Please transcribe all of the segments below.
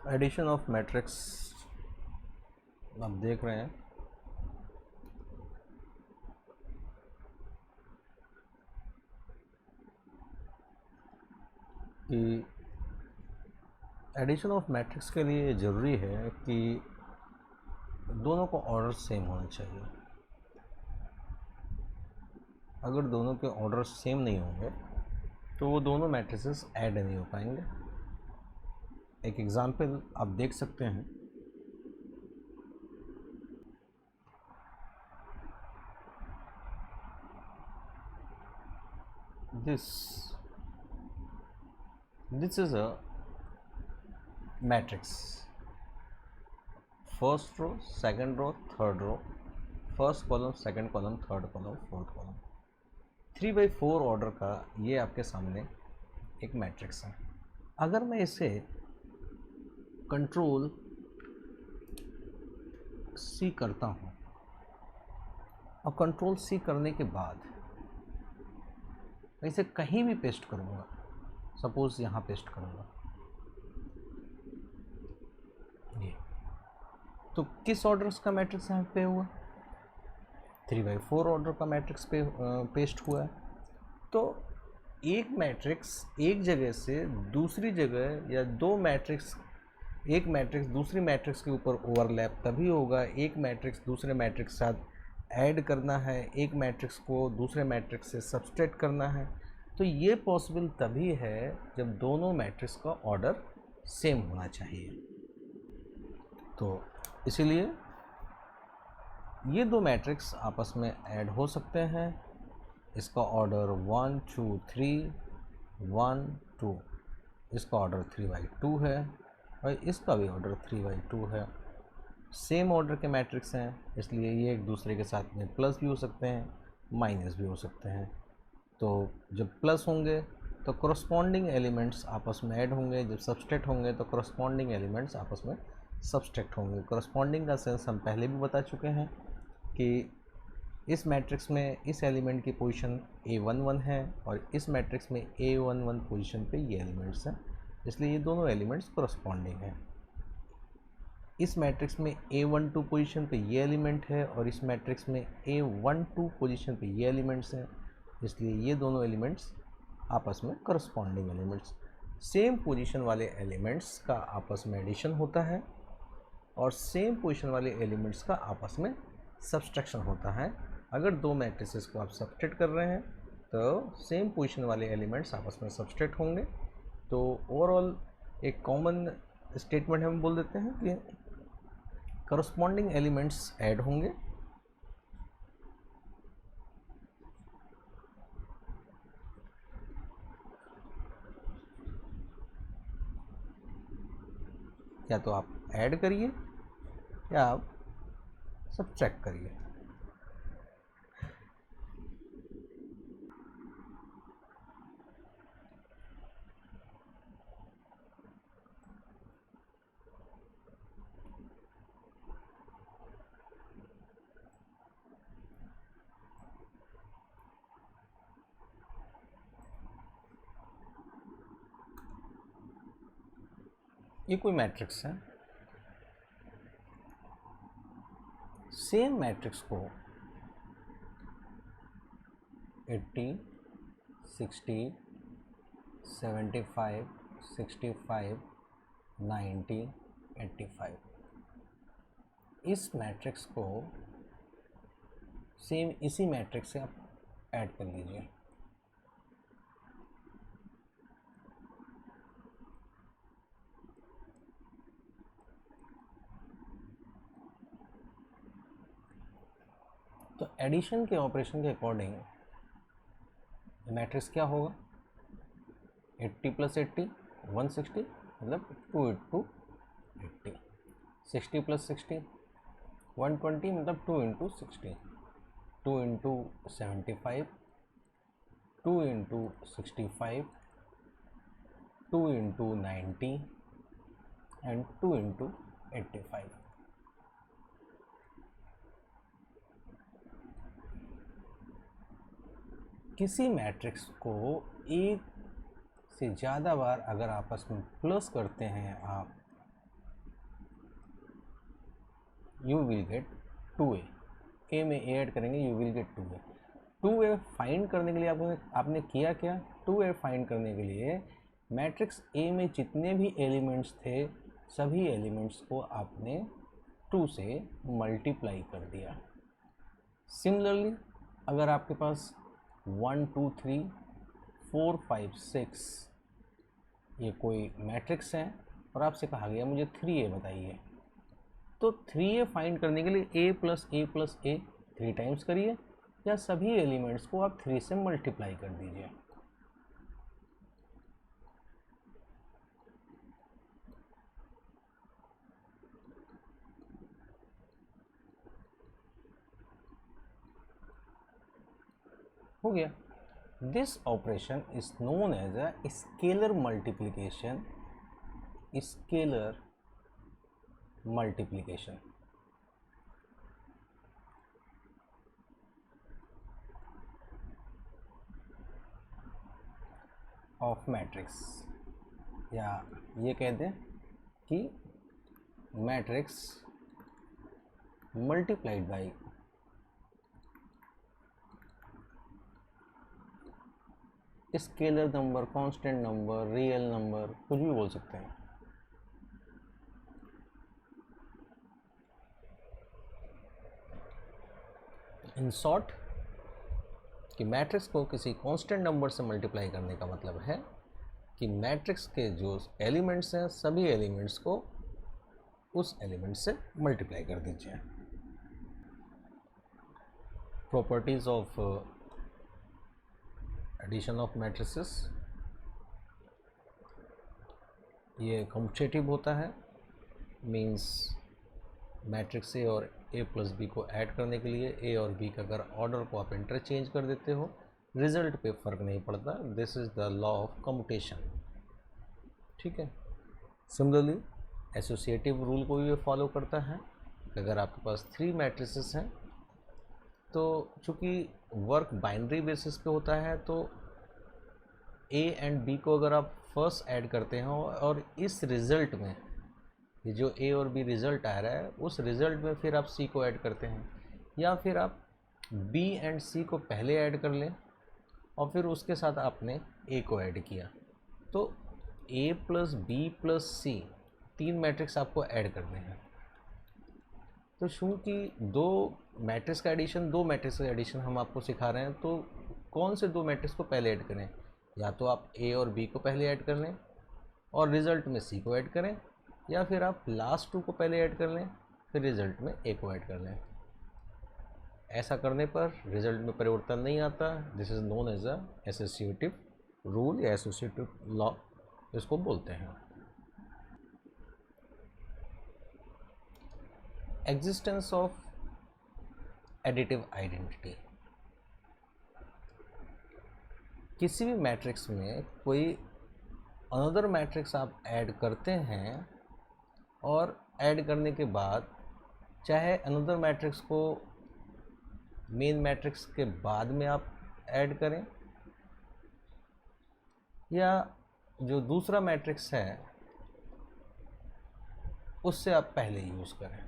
Addition of matrix आप देख रहे हैं कि एडिशन ऑफ मैट्रिक्स के लिए ज़रूरी है कि दोनों का ऑर्डर सेम होना चाहिए। अगर दोनों के ऑर्डर सेम नहीं होंगे तो वो दोनों मैट्रिसेस ऐड नहीं हो पाएंगे। एक एग्जांपल आप देख सकते हैं, this is a matrix, first row, second row, third row, first column, second column, third column, fourth column, 3/4 order का ये आपके सामने एक मैट्रिक्स है। अगर मैं इसे कंट्रोल सी करता हूँ और कंट्रोल सी करने के बाद मैं इसे कहीं भी पेस्ट करूँगा, सपोज यहाँ पेस्ट करूँगा, ये तो किस ऑर्डर्स का मैट्रिक्स यहाँ पे हुआ? 3/4 ऑर्डर का मैट्रिक्स पे पेस्ट हुआ है। तो एक मैट्रिक्स एक जगह से दूसरी जगह या दो मैट्रिक्स, एक मैट्रिक्स दूसरी मैट्रिक्स के ऊपर ओवरलैप तभी होगा, एक मैट्रिक्स दूसरे मैट्रिक्स के साथ ऐड करना है, एक मैट्रिक्स को दूसरे मैट्रिक्स से सब्सट्रैक्ट करना है, तो ये पॉसिबल तभी है जब दोनों मैट्रिक्स का ऑर्डर सेम होना चाहिए। तो इसीलिए ये दो मैट्रिक्स आपस में ऐड हो सकते हैं। इसका ऑर्डर 1 2 3 1 2, इसका ऑर्डर 3/2 है और इसका भी ऑर्डर 3/2 है। सेम ऑर्डर के मैट्रिक्स हैं, इसलिए ये एक दूसरे के साथ में प्लस भी हो सकते हैं, माइनस भी हो सकते हैं। तो जब प्लस होंगे तो करस्पॉन्डिंग एलिमेंट्स आपस में ऐड होंगे, जब सब्सट्रैक्ट होंगे तो करस्पॉन्डिंग एलिमेंट्स आपस में सब्सट्रैक्ट होंगे। करस्पॉन्डिंग का सेंस हम पहले भी बता चुके हैं कि इस मैट्रिक्स में इस एलिमेंट की पोजीशन A11 है और इस मैट्रिक्स में A11 पोजीशन पे ये एलिमेंट्स हैं, इसलिए ये दोनों एलिमेंट्स करस्पॉन्डिंग हैं। इस मैट्रिक्स में A12 पोजीशन पे ये एलिमेंट है और इस मैट्रिक्स में A12 पोजीशन पे ये एलिमेंट्स हैं, इसलिए ये दोनों एलिमेंट्स आपस में करस्पॉन्डिंग एलिमेंट्स। सेम पोजीशन वाले एलिमेंट्स का आपस में एडिशन होता है और सेम पोजीशन वाले एलिमेंट्स का आपस में सब्सट्रैक्शन होता है। अगर दो मैट्रिसेस को आप सब्सट्रैक्ट कर रहे हैं तो सेम पोजीशन वाले एलिमेंट्स आपस में सब्सट्रैक्ट होंगे। तो ओवरऑल एक कॉमन स्टेटमेंट हम बोल देते हैं कि करस्पॉन्डिंग एलिमेंट्स ऐड होंगे या तो आप ऐड करिए या आप सब्ट्रैक्ट करिए। ये कोई मैट्रिक्स है, सेम मैट्रिक्स को 80 60 75 65 90 85, इस मैट्रिक्स को सेम इसी मैट्रिक्स से आप ऐड कर लीजिए। तो एडिशन के ऑपरेशन के अकॉर्डिंग मैट्रिक्स क्या होगा? 80 + 80 160, मतलब 2 × 80। 60 + 60 120, मतलब 2 × 60। 2 × 75, 2 × 65, 2 × 90 एंड 2 × 85। किसी मैट्रिक्स को एक से ज़्यादा बार अगर आपस में प्लस करते हैं आप यू विल गेट 2a, ए में ए ऐड करेंगे you will gate 2a। 2a find करने के लिए आपने किया क्या, 2a फाइंड करने के लिए मैट्रिक्स ए में जितने भी एलिमेंट्स थे सभी एलिमेंट्स को आपने 2 से मल्टीप्लाई कर दिया। सिमिलरली अगर आपके पास 1 2 3 4 5 6 ये कोई मैट्रिक्स है और आपसे कहा गया मुझे 3a बताइए, तो 3a फाइंड करने के लिए a plus A plus A 3 times करिए या सभी एलिमेंट्स को आप 3 से मल्टीप्लाई कर दीजिए। हो गया। This operation is known as a scalar multiplication, scalar multiplication. Of matrix, या ये कह दें कि matrix multiplied by scalar number, constant number, real number, कुछ भी बोल सकते हैं। इन शॉर्ट कि मैट्रिक्स को किसी कांस्टेंट नंबर से मल्टीप्लाई करने का मतलब है कि मैट्रिक्स के जो एलिमेंट्स हैं सभी एलिमेंट्स को उस एलिमेंट से मल्टीप्लाई कर दीजिए। Properties of addition of matrices, ये कम्यूटेटिव होता है, मींस मैट्रिक्स ए और ए प्लस बी को ऐड करने के लिए ए और बी का अगर ऑर्डर को आप इंटरचेंज कर देते हो रिजल्ट पे फ़र्क नहीं पड़ता। This is the law of commutation. ठीक है। सिमिलरली एसोसिएटिव रूल को भी ये फॉलो करता है। अगर आपके पास 3 मैट्रिसेस हैं तो चूँकि वर्क बाइनरी बेसिस पे होता है तो ए एंड बी को अगर आप फर्स्ट ऐड करते हैं और इस रिज़ल्ट में ये जो ए और बी रिज़ल्ट आ रहा है उस रिज़ल्ट में फिर आप सी को ऐड करते हैं, या फिर आप बी एंड सी को पहले ऐड कर लें और फिर उसके साथ आपने ए को ऐड किया, तो ए प्लस बी प्लस सी 3 मैट्रिक्स आपको ऐड करने हैं। तो चूँकि 2 मैट्रिक्स का एडिशन हम आपको सिखा रहे हैं, तो कौन से 2 मैट्रिक्स को पहले ऐड करें, या तो आप ए और बी को पहले ऐड कर लें और रिज़ल्ट में सी को ऐड करें, या फिर आप लास्ट 2 को पहले ऐड कर लें फिर रिज़ल्ट में ए को ऐड कर लें। ऐसा करने पर रिज़ल्ट में परिवर्तन नहीं आता। This is known as a associative rule या एसोसिएटिव लॉ इसको बोलते हैं। एग्जिस्टेंस ऑफ एडिटिव आइडेंटिटी, किसी भी मैट्रिक्स में कोई अनदर मैट्रिक्स आप ऐड करते हैं और ऐड करने के बाद चाहे अनदर मैट्रिक्स को मेन मैट्रिक्स के बाद में आप ऐड करें या जो दूसरा मैट्रिक्स है उससे आप पहले यूज़ करें,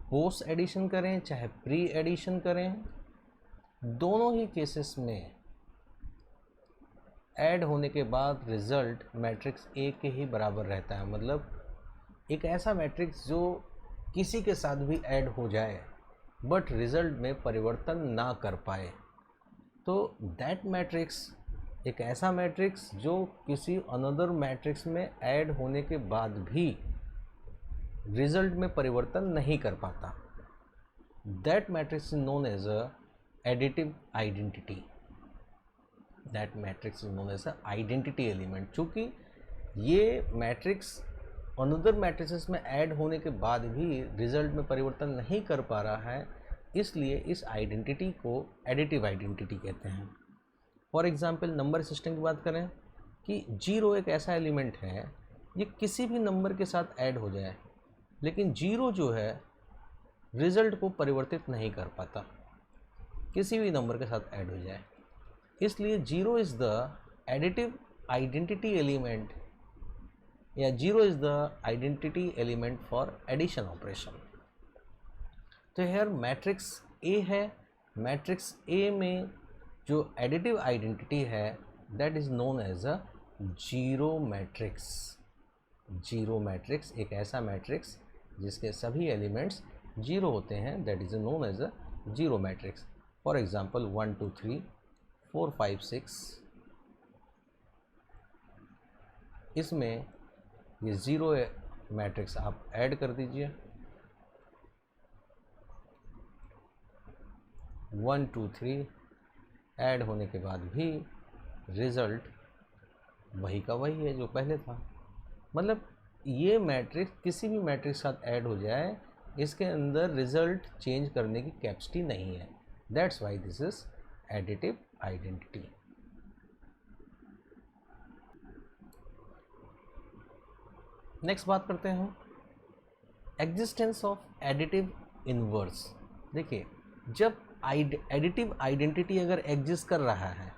पोस्ट एडिशन करें चाहे प्री एडिशन करें, दोनों ही केसेस में ऐड होने के बाद रिज़ल्ट मैट्रिक्स ए के ही बराबर रहता है। मतलब एक ऐसा मैट्रिक्स जो किसी के साथ भी ऐड हो जाए बट रिज़ल्ट में परिवर्तन ना कर पाए, तो दैट मैट्रिक्स एक ऐसा मैट्रिक्स जो किसी अनदर मैट्रिक्स में ऐड होने के बाद भी रिज़ल्ट में परिवर्तन नहीं कर पाता, that matrix is known as a additive identity. That matrix is known as a identity element. चूँकि ये मैट्रिक्स अनदर मैट्रिसेस में ऐड होने के बाद भी रिज़ल्ट में परिवर्तन नहीं कर पा रहा है, इसलिए इस आइडेंटिटी को एडिटिव आइडेंटिटी कहते हैं। फॉर एग्ज़ाम्पल नंबर सिस्टम की बात करें कि 0 एक ऐसा एलिमेंट है ये किसी भी नंबर के साथ ऐड हो जाए लेकिन 0 जो है रिज़ल्ट को परिवर्तित नहीं कर पाता, किसी भी नंबर के साथ ऐड हो जाए, इसलिए 0 is the additive identity element या 0 is the identity element for addition operation. तो हेयर मैट्रिक्स ए है, मैट्रिक्स ए में जो एडिटिव आइडेंटिटी है that is known as a zero matrix. Zero matrix एक ऐसा मैट्रिक्स जिसके सभी एलिमेंट्स जीरो होते हैं, that is known as a zero matrix. For example 1 2 3 4 5 6, इसमें ये जीरो मैट्रिक्स आप ऐड कर दीजिए। 1 2 3 ऐड होने के बाद भी रिज़ल्ट वही का वही है जो पहले था। मतलब ये मैट्रिक्स किसी भी मैट्रिक्स के साथ ऐड हो जाए, इसके अंदर रिज़ल्ट चेंज करने की कैपेसिटी नहीं है। That's why this is additive identity. Next बात करते हैं हम एग्जिस्टेंस ऑफ एडिटिव इनवर्स। देखिए, जब एडिटिव आइडेंटिटी अगर एग्जिस्ट कर रहा है,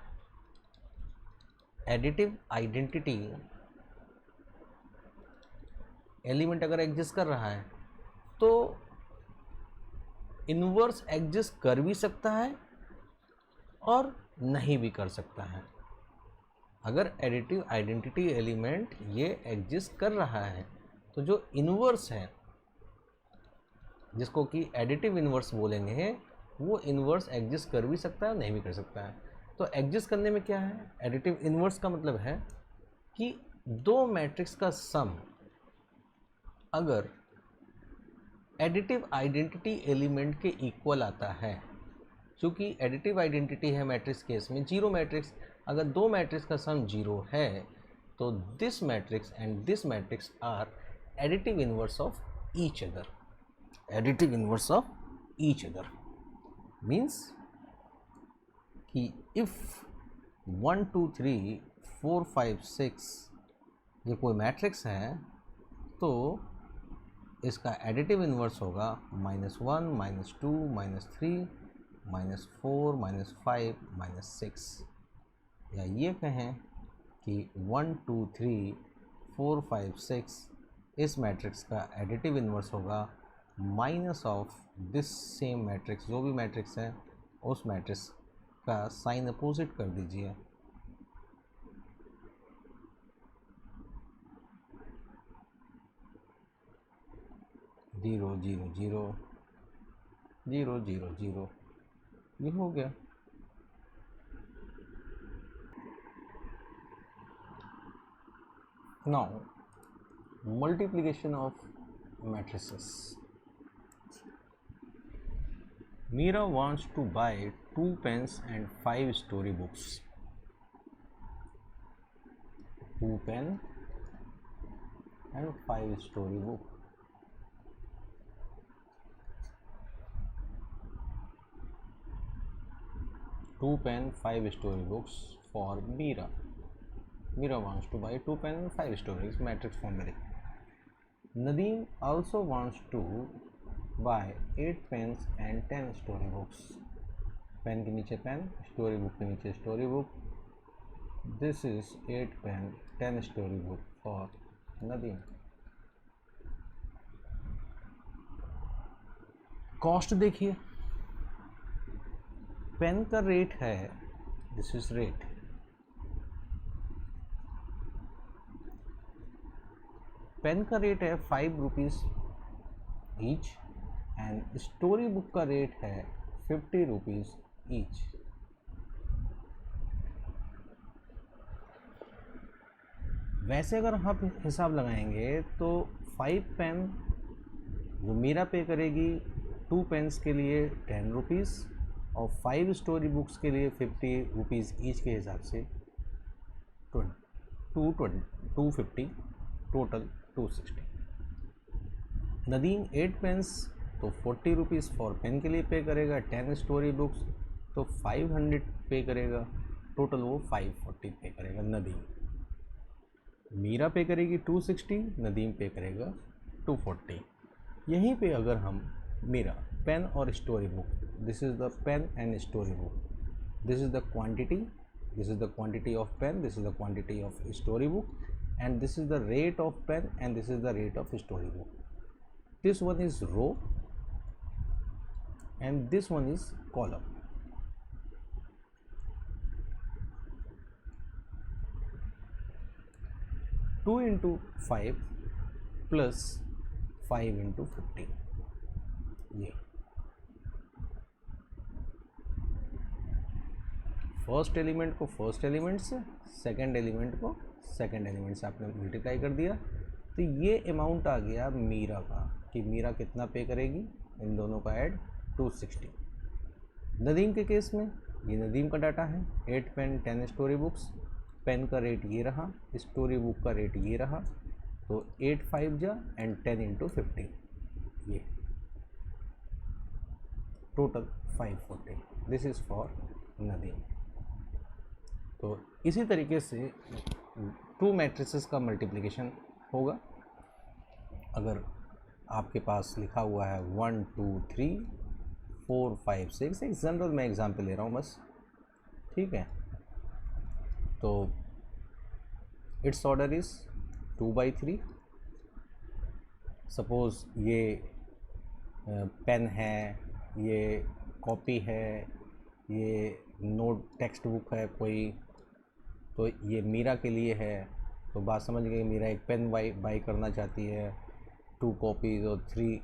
एडिटिव आइडेंटिटी एलिमेंट अगर एग्जिस्ट कर रहा है तो इनवर्स एग्जिस्ट कर भी सकता है और नहीं भी कर सकता है। अगर एडिटिव आइडेंटिटी एलिमेंट ये एग्जिस्ट कर रहा है तो जो इनवर्स है, जिसको कि एडिटिव इनवर्स बोलेंगे, वो इनवर्स एग्जिस्ट कर भी सकता है, नहीं भी कर सकता है। तो एग्जिस्ट करने में क्या है, एडिटिव इनवर्स का मतलब है कि दो मैट्रिक्स का सम अगर एडिटिव आइडेंटिटी एलिमेंट के इक्वल आता है, क्योंकि एडिटिव आइडेंटिटी है मैट्रिक्स केस में जीरो मैट्रिक्स, अगर दो मैट्रिक्स का सम जीरो है तो this matrix and this matrix are additive inverse of each other. Additive inverse of each other means कि इफ 1 2 3 4 5 6 ये कोई मैट्रिक्स है तो इसका एडिटिव इनवर्स होगा -1 -2 -3 -4 -5 -6। या ये कहें कि 1 2 3 4 5 6 इस मैट्रिक्स का एडिटिव इनवर्स होगा minus of this same matrix, जो भी मैट्रिक्स है उस मैट्रिक्स का साइन अपोजिट कर दीजिए। Zero zero zero zero zero zero, ये हो गया। Now multiplication of matrices. Meera wants to buy 2 pens and 5 storybooks. 2 pen and 5 storybook. Two pen, 5 storybooks for Meera. Meera wants to buy 2 pen and 5 storybooks. Matrix form में देखिए। Nadeem also wants to buy 8 pens and 10 storybooks. Pen के नीचे pen, story book के नीचे story book. This is 8 pen 10 story book for Nadeem. Cost देखिए, pen का rate है, this is rate, pen का रेट है 5 rupees each and story book का रेट है 50 रुपीज़ ईच। वैसे अगर आप हिसाब लगाएंगे तो 5 पेन जो मीरा पे करेगी 2 पेन्स के लिए 10 रुपीज़ और 5 स्टोरी बुक्स के लिए 50 रुपीज़ ईच के हिसाब से 250, टोटल 260। नदीम 8 पेन्स तो 40 रुपीज़ फॉर पेन के लिए पे करेगा, 10 स्टोरी बुक्स तो 500 पे करेगा, टोटल वो 540 पे करेगा नदीम। मीरा पे करेगी 260, नदीम पे करेगा 240। यहीं पे अगर हम मीरा पेन और story book, this is the pen and story book, this is the quantity, this is the quantity of pen, this is the quantity of story book and this is the rate of pen and this is the rate of storybook. This one is row and this one is column. Two into 5 plus 5 into 50. ये first element को first element से, second element को second element से आपने multiply कर दिया, तो ये अमाउंट आ गया मीरा का कि मीरा कितना पे करेगी, इन दोनों का ऐड 260। नदीम के केस में ये नदीम का डाटा है, 8 पेन 10 स्टोरी बुक्स, पेन का रेट ये रहा, स्टोरी बुक का रेट ये रहा, तो 8 5 जा एंड 10 इंटू 50, ये total 540। This is for Nadeem. तो इसी तरीके से 2 मैट्रिसेस का मल्टीप्लिकेशन होगा। अगर आपके पास लिखा हुआ है 1 2 3 4 5 6, एक जनरल मैं एग्जाम्पल ले रहा हूँ बस, ठीक है। तो इट्स ऑर्डर इज़ 2/3। सपोज़ ये पेन है, ये कॉपी है, ये नोट टेक्स्ट बुक है कोई, तो ये मीरा के लिए है। तो बात समझ गए, मीरा एक पेन बाई करना चाहती है, 2 कॉपीज़ और 3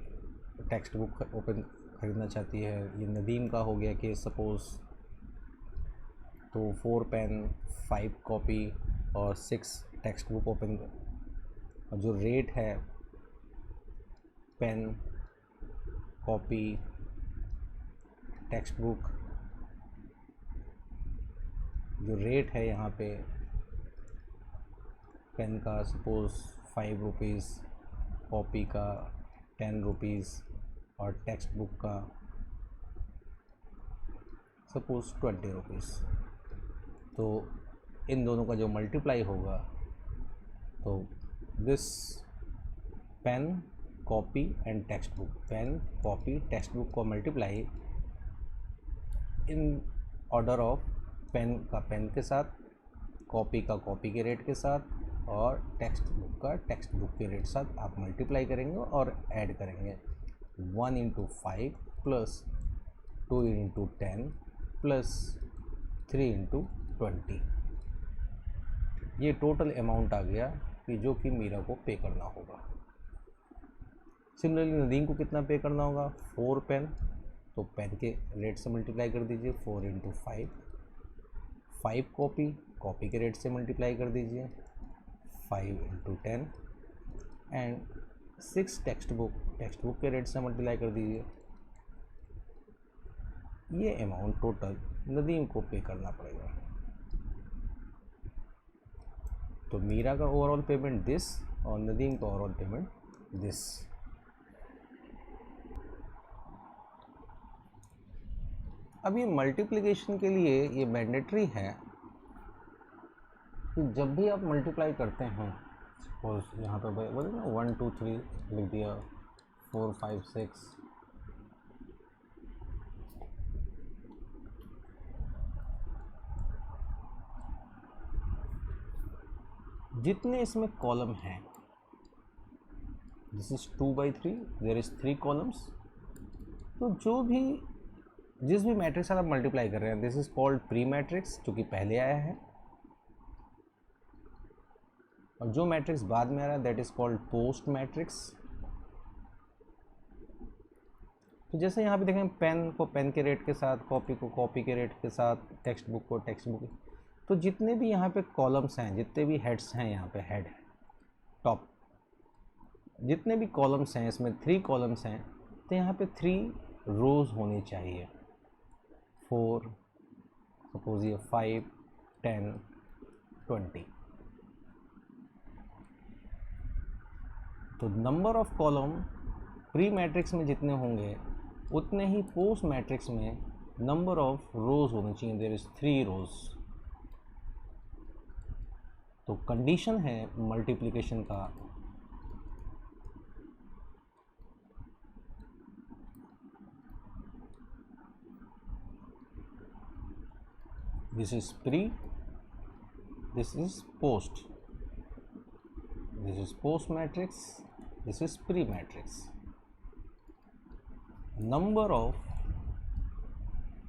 टेक्स्ट बुक ओपन खरीदना चाहती है। ये नदीम का हो गया कि सपोज़, तो 4 पेन 5 कॉपी और 6 टेक्स्ट बुक ओपन। और जो रेट है पेन, कॉपी, टेक्स्ट बुक, जो रेट है यहाँ पे पेन का सपोज़ 5 रुपीज़, कॉपी का 10 रुपीज़ और टेक्स्ट बुक का सपोज़ 20 रुपीज़। तो इन दोनों का जो मल्टीप्लाई होगा, तो this pen copy and text book, pen copy text book को multiply in order of pen का पेन के साथ, कॉपी का कॉपी के रेट के साथ और टेक्स्ट बुक का टेक्स्ट बुक के रेट के साथ आप मल्टीप्लाई करेंगे और ऐड करेंगे। 1 into 5 plus 2 into 10 plus 3 into 20, ये टोटल अमाउंट आ गया कि जो कि मीरा को पे करना होगा। सिमिलरली नदीम को कितना पे करना होगा, 4 पेन, तो पेन के रेट से मल्टीप्लाई कर दीजिए 4 इंटू 5, 5 कॉपी, कॉपी के रेट से मल्टीप्लाई कर दीजिए 5 इंटू 10 एंड 6 टेक्स्ट बुक के रेट से मल्टीप्लाई कर दीजिए। ये अमाउंट टोटल नदीम को पे करना पड़ेगा। तो मीरा का ओवरऑल पेमेंट दिस और नदीम का ओवरऑल पेमेंट दिस। अब ये मल्टीप्लिकेशन के लिए ये मैंडेटरी है कि जब भी आप मल्टीप्लाई करते हैं, सपोज यहाँ पे बोले ना 1 2 3 लिख दिया, 4 5 6, जितने इसमें कॉलम हैं, this is 2/3, there is 3 columns. तो जो भी जिस भी मैट्रिक्स से आप मल्टीप्लाई कर रहे हैं, this is called pre matrix, जो कि पहले आया है, और जो मैट्रिक्स बाद में आ रहा है that is called post matrix. तो जैसे यहाँ पे देखें, पेन को पेन के रेट के साथ, कॉपी को कॉपी के रेट के साथ, टेक्स्ट बुक को टेक्स्ट बुक, तो जितने भी यहाँ पे कॉलम्स हैं, जितने भी हेड्स हैं, यहाँ पे हेड है टॉप, जितने भी कॉलम्स हैं, इसमें 3 कॉलम्स हैं, तो यहाँ पे 3 रोज़ होनी चाहिए। 4 सपोज ये 5 10 20। तो number of column pre matrix में जितने होंगे उतने ही पोस्ट मैट्रिक्स में नंबर ऑफ रोज होनी चाहिए। देयर इज 3 रोज। तो कंडीशन है मल्टीप्लिकेशन का this is pre, this is post. this is post matrix, this is pre matrix. Number of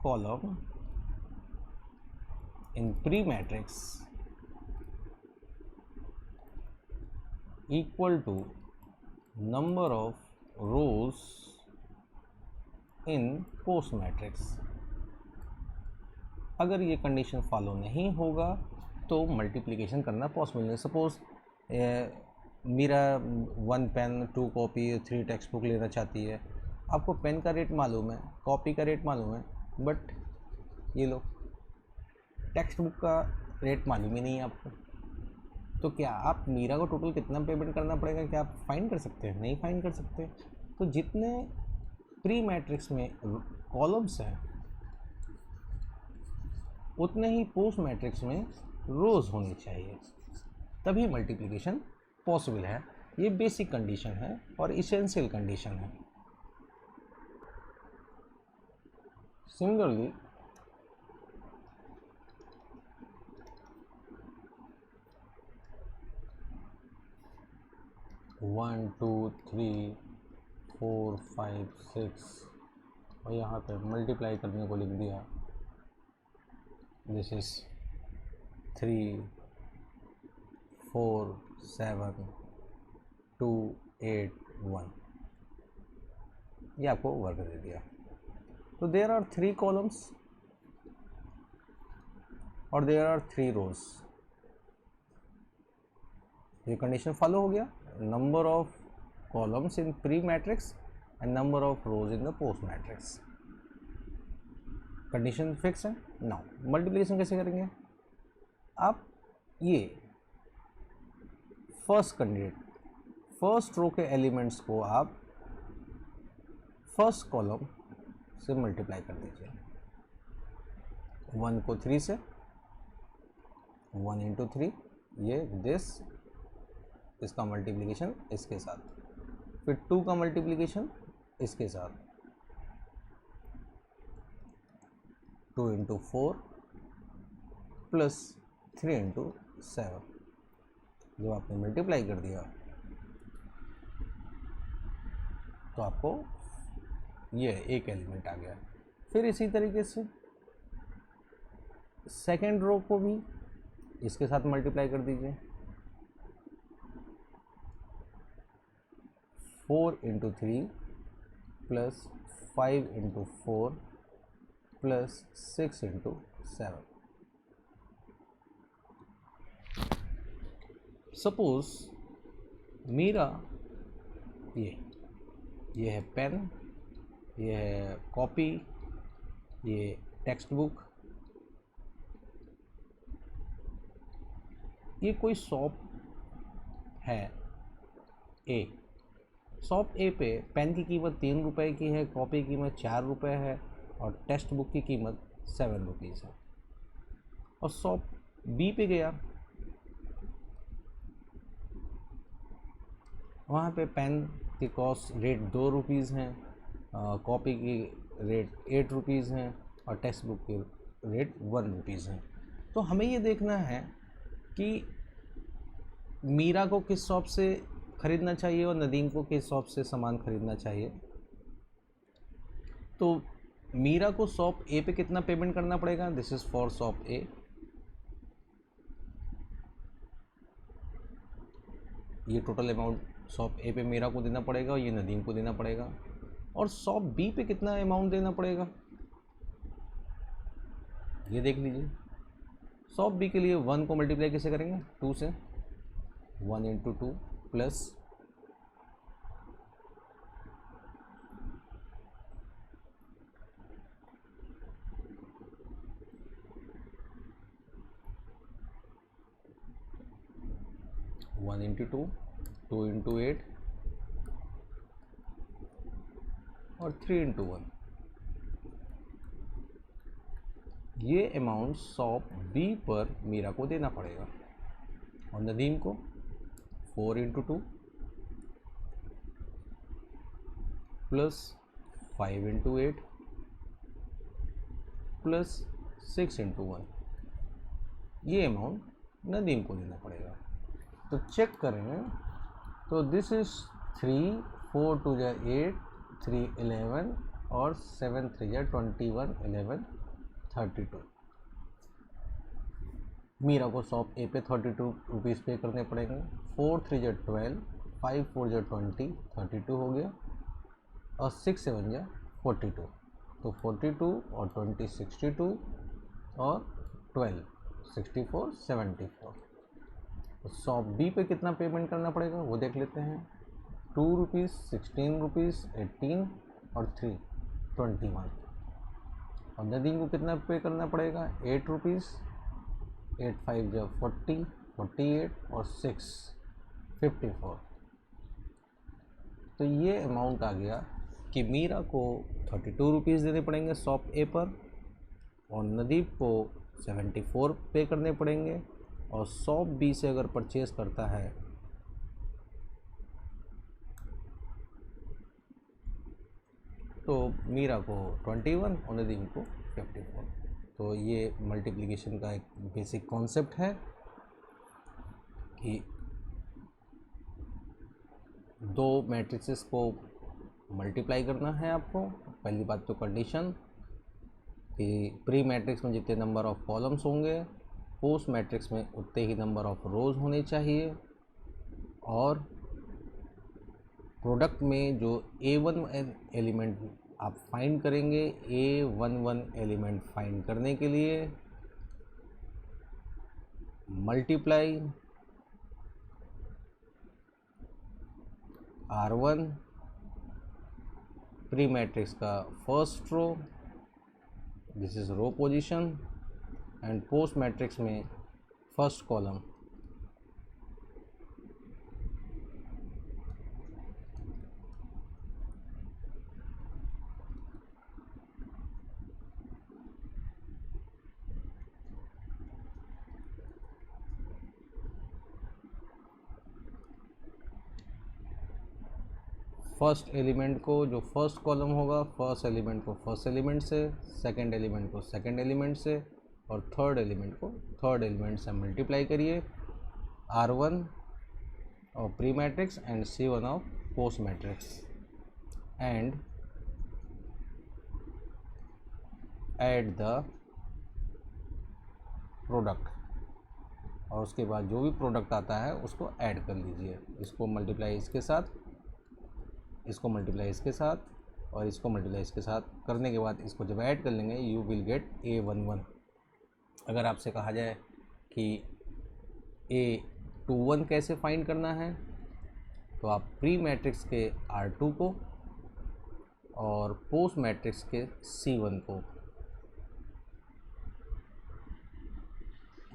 column in pre matrix equal to number of rows in post matrix. अगर ये condition follow नहीं होगा तो multiplication करना possible नहीं. Suppose Meera 1 pen 2 copy 3 text book लेना चाहती है. आपको पेन का रेट मालूम है, कॉपी का रेट मालूम है, बट ये लो टेक्स्ट बुक का रेट मालूम ही नहीं है आपको. तो क्या आप मीरा को टोटल कितना पेमेंट करना पड़ेगा, क्या आप फाइंड कर सकते हैं? नहीं फाइंड कर सकते. तो जितने प्री मैट्रिक्स में कॉलम्स हैं उतने ही पोस्ट मैट्रिक्स में रोज होनी चाहिए, तभी मल्टीप्लिकेशन पॉसिबल है. ये बेसिक कंडीशन है और इसेंशियल कंडीशन है. सिमिलरली 1 2 3 4 5 6 और यहाँ पे मल्टीप्लाई करने को लिख दिया. This is 3 4 7 2 8 1. ये आपको वर्क दे दिया. तो देयर आर 3 कॉलम्स और देयर आर 3 रोज. ये कंडीशन फॉलो हो गया. Number of columns in pre matrix and number of rose in the post matrix. Condition fix है. नाउ मल्टीप्लिकेशन कैसे करेंगे आप? ये फर्स्ट कैंडिडेट फर्स्ट रो के एलिमेंट्स को आप फर्स्ट कॉलम से मल्टीप्लाई कर दीजिए. 1 को 3 से, 1 इंटू 3, ये दिस, इसका मल्टीप्लिकेशन इसके साथ, फिर 2 का मल्टीप्लिकेशन इसके साथ, 2 इंटू 4 प्लस 3 इंटू 7. जब आपने मल्टीप्लाई कर दिया तो आपको ये एक एलिमेंट आ गया. फिर इसी तरीके से सेकेंड रो को भी इसके साथ मल्टीप्लाई कर दीजिए. 4 into 3 plus 5 into 4 plus 6 into 7. Suppose मेरा ये है पेन, ये है कॉपी, ये टेक्स्ट बुक. ये कोई शॉप है ए. शॉप ए पे पेन की कीमत 3 रुपये की है, कॉपी की कीमत 4 रुपये है और टेक्स्ट बुक की कीमत 7 रुपीज़ है. और शॉप बी पे गया, वहाँ पे पेन की कॉस्ट रेट 2 रुपीज़ हैं, कॉपी की रेट 8 रुपीज़ हैं और टेक्स्ट बुक की रेट 1 रुपीज़ हैं. तो हमें ये देखना है कि मीरा को किस शॉप से ख़रीदना चाहिए और नदीम को किस शॉप से सामान ख़रीदना चाहिए. तो मीरा को शॉप ए पे कितना पेमेंट करना पड़ेगा? दिस इज़ फॉर शॉप ए. ये टोटल अमाउंट शॉप ए पे मीरा को देना पड़ेगा और ये नदीम को देना पड़ेगा. और शॉप बी पे कितना अमाउंट देना पड़ेगा ये देख लीजिए. शॉप बी के लिए 1 को मल्टीप्लाई कैसे करेंगे? 2 से. 1 इंटू 2 प्लस 1 इंटू 2, 2 इंटू 8 और 3 इंटू 1. ये अमाउंट शॉप बी पर मीरा को देना पड़ेगा. और नदीम को 4 into 2 plus 5 into 8 plus 6 into 1. ये अमाउंट नदीम को देना पड़ेगा. तो चेक करें तो दिस इज 3, 4 2 जा 8, 3 11 और 7 3 जा 21, 11 32। मीरा को शॉप ए पे 32 रुपीज़ पे करने पड़ेंगे। 4 3 जा 12, 5 4 जा 20, 32 हो गया और 6 7 जा 42। तो 42 और 20 62 और 12 64 74। तो शॉप बी पे कितना पेमेंट करना पड़ेगा वो देख लेते हैं। 2 रुपीज़, 16 रुपीज़, 18 और 3 21। और नदीम को कितना पे करना पड़ेगा? 8 रुपीज़, 8 5 जा 40, 48 और 6 54। तो ये अमाउंट आ गया कि मीरा को 32 रुपीज़ देने पड़ेंगे शॉप ए पर और नदीप को 74 पे करने पड़ेंगे। और शॉप बी से अगर परचेज़ करता है तो मीरा को 21 और नदीम को 54। तो ये मल्टीप्लिकेशन का एक बेसिक कॉन्सेप्ट है कि दो मैट्रिसेस को मल्टीप्लाई करना है आपको। पहली बात तो कंडीशन कि प्री मैट्रिक्स में जितने नंबर ऑफ कॉलम्स होंगे पोस्ट मैट्रिक्स में उतने ही नंबर ऑफ रोज होने चाहिए। और प्रोडक्ट में जो A11 एलिमेंट आप फाइंड करेंगे, A11 एलिमेंट फाइंड करने के लिए मल्टीप्लाई R1 प्री मैट्रिक्स का first row, this is row position, and post matrix में फर्स्ट कॉलम। फर्स्ट एलिमेंट को जो फर्स्ट कॉलम होगा फर्स्ट एलिमेंट को फर्स्ट एलिमेंट से, सेकंड एलिमेंट को सेकंड एलिमेंट से और थर्ड एलिमेंट को थर्ड एलिमेंट से मल्टीप्लाई करिए। R1 of pre matrix and C1 of post matrix and add the product. और उसके बाद जो भी प्रोडक्ट आता है उसको ऐड कर लीजिए। इसको मल्टीप्लाई इसके साथ, इसको मल्टीप्लाई इसके साथ और इसको मल्टीप्लाई इसके साथ करने के बाद इसको जब ऐड कर लेंगे यू विल गेट A11। अगर आपसे कहा जाए कि A21 कैसे फाइंड करना है तो आप प्री मैट्रिक्स के R2 को और पोस्ट मैट्रिक्स के C1 को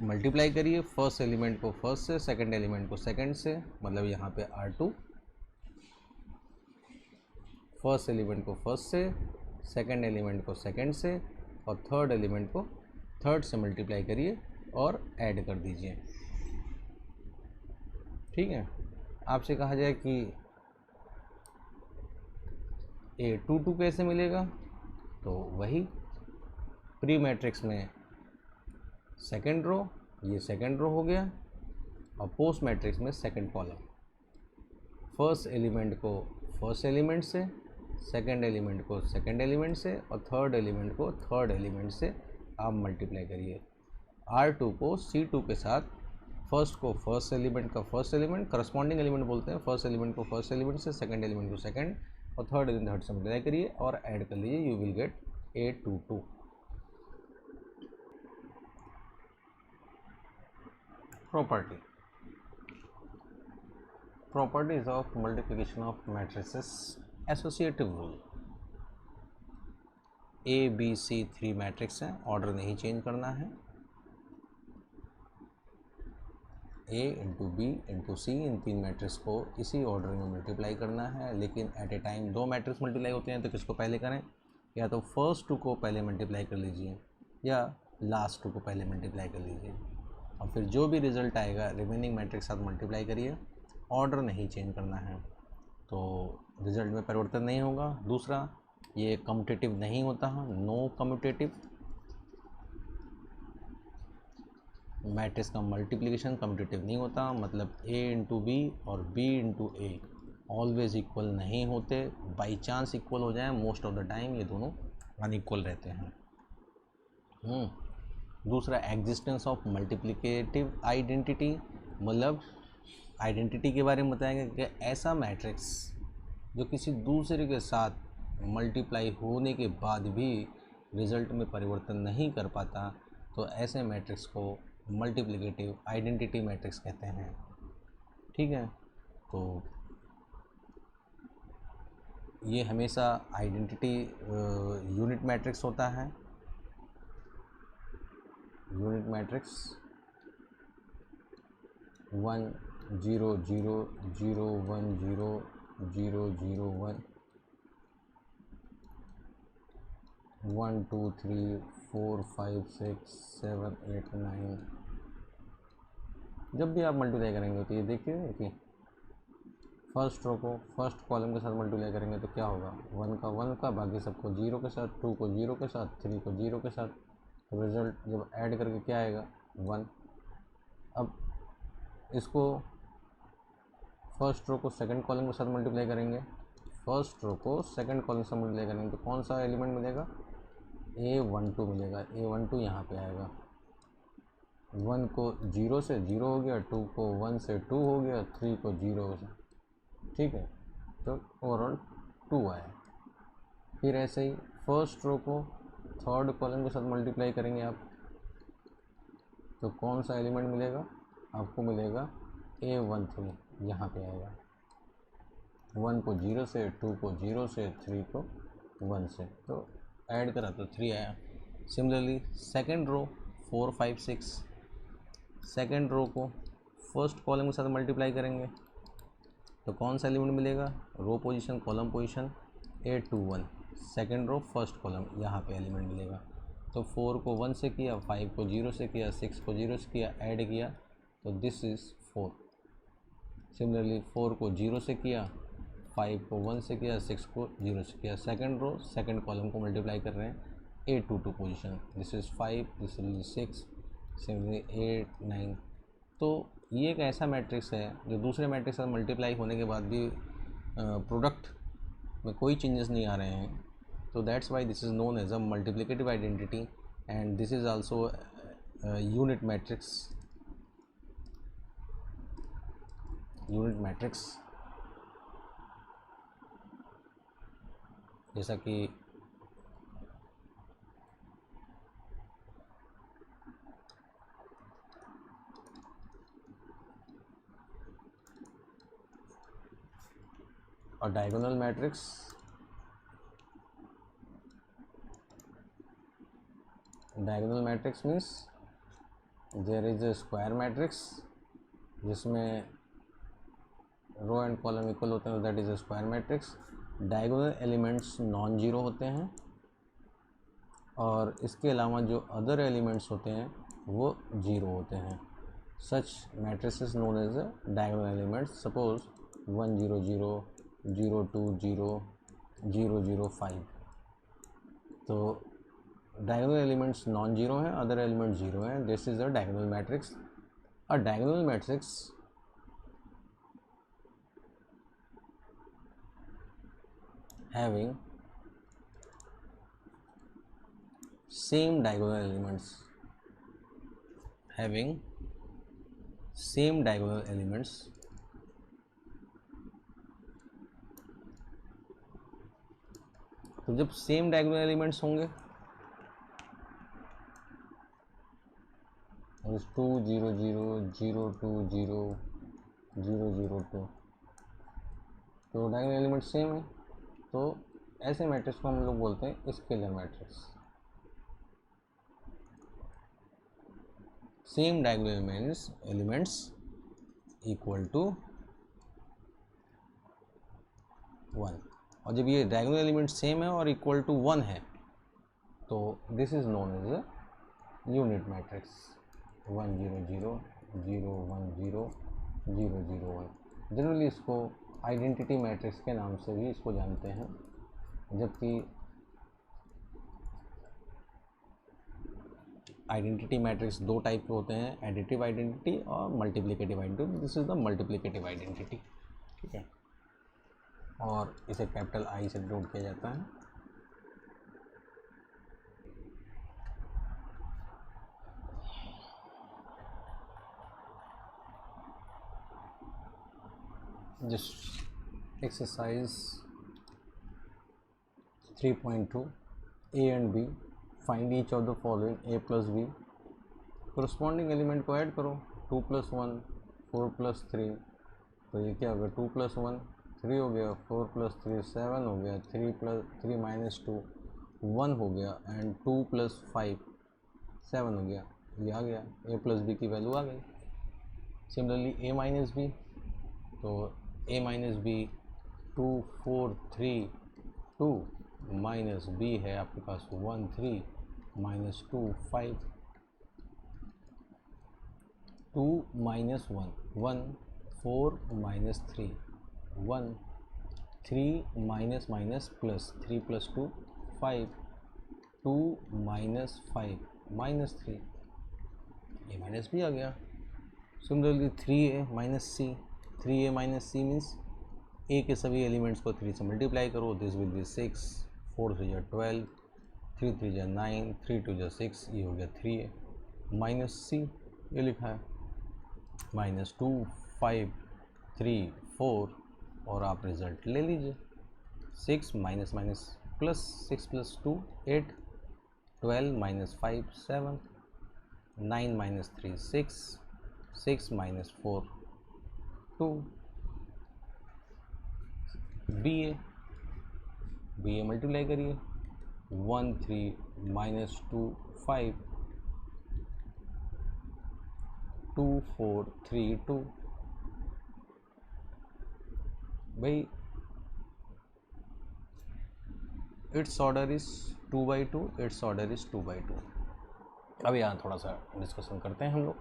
मल्टीप्लाई करिए। फर्स्ट एलिमेंट को फर्स्ट से, सेकंड एलिमेंट को सेकंड से, मतलब यहाँ पे R2 फर्स्ट एलिमेंट को फर्स्ट से, सेकंड एलिमेंट को सेकंड से और थर्ड एलिमेंट को थर्ड से मल्टीप्लाई करिए और ऐड कर दीजिए। ठीक है। आपसे कहा जाए कि A22 कैसे मिलेगा तो वही प्री मैट्रिक्स में सेकंड रो, ये सेकंड रो हो गया और पोस्ट मैट्रिक्स में सेकंड कॉलम। फर्स्ट एलिमेंट को फर्स्ट एलिमेंट से, सेकंड एलिमेंट को सेकंड एलिमेंट से और थर्ड एलिमेंट को थर्ड एलिमेंट से आप मल्टीप्लाई करिए। R2 को C2 के साथ, फर्स्ट को फर्स्ट एलिमेंट का फर्स्ट एलिमेंट, करस्पॉन्डिंग एलिमेंट बोलते हैं, फर्स्ट एलिमेंट को फर्स्ट एलिमेंट से, सेकंड एलिमेंट को सेकंड और थर्ड एलिमेंट थर्ड से मल्टीप्लाई करिए और ऐड कर लीजिए, you will gate A22। Property, properties of multiplication of matrices, associative rule. ABC 3 matrix हैं, ऑर्डर नहीं चेंज करना है। A into B into C, in 3 matrix को इसी ऑर्डर में मल्टीप्लाई करना है। लेकिन at a time 2 matrix multiply होते हैं तो किसको पहले करें? या तो फर्स्ट 2 को पहले मल्टीप्लाई कर लीजिए या लास्ट 2 को पहले मल्टीप्लाई कर लीजिए और फिर जो भी रिजल्ट आएगा रिमेनिंग मैट्रिक्स साथ मल्टीप्लाई करिए। ऑर्डर नहीं चेंज करना है तो रिजल्ट में परिवर्तन नहीं होगा। दूसरा, ये कम्यूटेटिव नहीं होता है, नो कम्यूटेटिव, मैट्रिक्स का मल्टीप्लिकेशन कम्पिटिटिव नहीं होता, मतलब A इंटू बी और B into a always equal नहीं होते, बाई चांस इक्वल हो जाए, मोस्ट ऑफ द टाइम ये दोनों अनइक्वल रहते हैं। दूसरा एग्जिस्टेंस ऑफ मल्टीप्लिकेटिव आइडेंटिटी, मतलब आइडेंटिटी के बारे में बताएंगे कि ऐसा मैट्रिक्स जो किसी दूसरे के साथ मल्टीप्लाई होने के बाद भी रिजल्ट में परिवर्तन नहीं कर पाता, तो ऐसे मैट्रिक्स को मल्टीप्लिकेटिव आइडेंटिटी मैट्रिक्स कहते हैं। ठीक है, तो ये हमेशा आइडेंटिटी यूनिट मैट्रिक्स होता है। Unit matrix 1 0 0 0 1 0 0 0 1 1 2 3 4 5 6 7 8 9। जब भी आप मल्टीप्लाई करेंगे तो ये देखिए कि फर्स्ट रो को फर्स्ट कॉलम के साथ मल्टीप्लाई करेंगे तो क्या होगा, 1 का बाकी सबको 0 के साथ, 2 को 0 के साथ, 3 को 0 के साथ, तो रिजल्ट जब ऐड करके क्या आएगा 1। अब इसको फर्स्ट रो को सेकंड कॉलम के साथ मल्टीप्लाई करेंगे, फर्स्ट रो को सेकंड कॉलम से मल्टीप्लाई करेंगे तो कौन सा एलिमेंट मिलेगा, A12 मिलेगा। A12 यहाँ पे आएगा। 1 को 0 से 0 हो गया, 2 को 1 से 2 हो गया, 3 को 0 से, ठीक है, तो ओवरऑल 2 आया। फिर ऐसे ही फर्स्ट रो को थर्ड कॉलम के साथ मल्टीप्लाई करेंगे आप, तो कौन सा एलिमेंट मिलेगा आपको, मिलेगा A13, यहाँ पे आएगा। 1 को 0 से, 2 को 0 से, 3 को 1 से, तो ऐड करा तो 3 आया। Similarly second row 4 5 6, second row को फर्स्ट कॉलम के साथ मल्टीप्लाई करेंगे तो कौन सा एलिमेंट मिलेगा, row position column position A21, second row first column, यहाँ पे एलिमेंट मिलेगा। तो 4 को 1 से किया, 5 को 0 से किया, 6 को 0 से किया, ऐड किया तो दिस इज़ 4। सिमिलरली 4 को 0 से किया, 5 को 1 से किया, 6 को 0 से किया, सेकंड रो सेकंड कॉलम को मल्टीप्लाई कर रहे हैं A22 position, this is 5, this is 6, similarly 8 9। तो ये एक ऐसा मैट्रिक्स है जो दूसरे मैट्रिक्स से मल्टीप्लाई होने के बाद भी प्रोडक्ट में कोई चेंजेस नहीं आ रहे हैं, तो that's why this is known as a multiplicative identity and this is also unit matrix. Unit matrix जैसा कि और diagonal matrix, diagonal matrix means there is a square matrix जिसमें रो एंड कॉलम इक्वल होते हैं, that is a square matrix. Diagonal elements non zero होते हैं और इसके अलावा जो अदर एलिमेंट्स होते हैं वो जीरो होते हैं। Such matrix is known as a diagonal elements. Suppose 1 0 0 0 2 0 0 0 5, तो डायगोनल एलिमेंट्स नॉन जीरो हैं, अदर एलिमेंट्स जीरो हैं, this is a diagonal matrix. A diagonal matrix having same diagonal elements, having same diagonal elements तो जब same diagonal elements होंगे 2 0 0 0 2 0 0 0 2, तो diagonal element same है, तो ऐसे मैट्रिक्स को हम लोग बोलते हैं scalar matrix. Same diagonal elements equal to 1, और जब ये डायगोनल एलिमेंट सेम है और इक्वल टू 1 है तो this is known as a unit matrix. 1 0 0 0 1 0 0 0 1, generally इसको आइडेंटिटी मैट्रिक्स के नाम से भी इसको जानते हैं, जबकि आइडेंटिटी मैट्रिक्स दो टाइप के होते हैं, एडिटिव आइडेंटिटी और multiplicative identity. This is the multiplicative identity, ठीक है, और इसे कैपिटल आई से डिनोट किया जाता है। जिस exercise 3.2 A and B, find each of the following A plus B, corresponding element को ऐड करो, 2 + 1 4 + 3, तो ये क्या हो गया, 2 + 1 3 हो गया, 4 + 3 7 हो गया, 3 + 3 - 2 1 हो गया, एंड 2 + 5 7 हो गया। ये आ गया, ए प्लस बी की वैल्यू आ गई। सिमिलरली ए माइनस बी, तो ए माइनस बी 2 4 3 2 माइनस बी है आपके पास 1 3 -2 5 2 - 1 1 4 - 3 1 3 minus plus 3 + 2 5 2 - 5 -3, A minus B आ गया। Similarly 3a - c, 3a - c means A के सभी एलिमेंट्स को 3 से मल्टीप्लाई करो, दिस विल बी 6 4 3 = 12 3 3 = 9 3 2 = 6, ये हो गया 3a - c, ये लिखा है -2 5 3 4, और आप रिज़ल्ट ले लीजिए, 6 प्लस 6 + 2 8 12 - 5 7 9 - 3 6 6 - 4 2, बी ए मल्टीप्लाई करिए, 1 3 -2 5 2 4 3 2, भाई it's order is 2/2, it's order is 2/2। अब यहाँ थोड़ा सा डिस्कशन करते हैं हम लोग।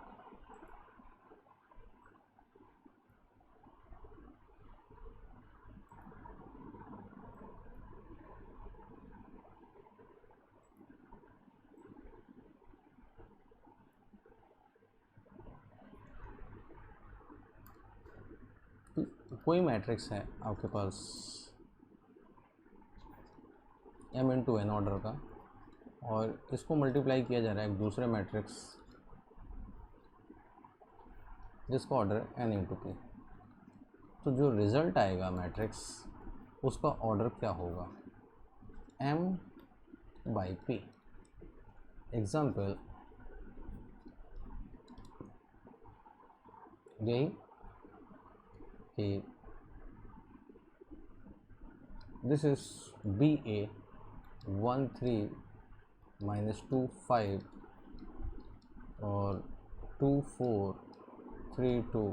कोई मैट्रिक्स है आपके पास m×n ऑर्डर का, और इसको मल्टीप्लाई किया जा रहा है एक दूसरे मैट्रिक्स जिसका ऑर्डर है n×p, तो जो रिज़ल्ट आएगा मैट्रिक्स उसका ऑर्डर क्या होगा, m/p। एग्जाम्पल यही कि दिस इज BA 1 3 -2 5 और 2 4 3 2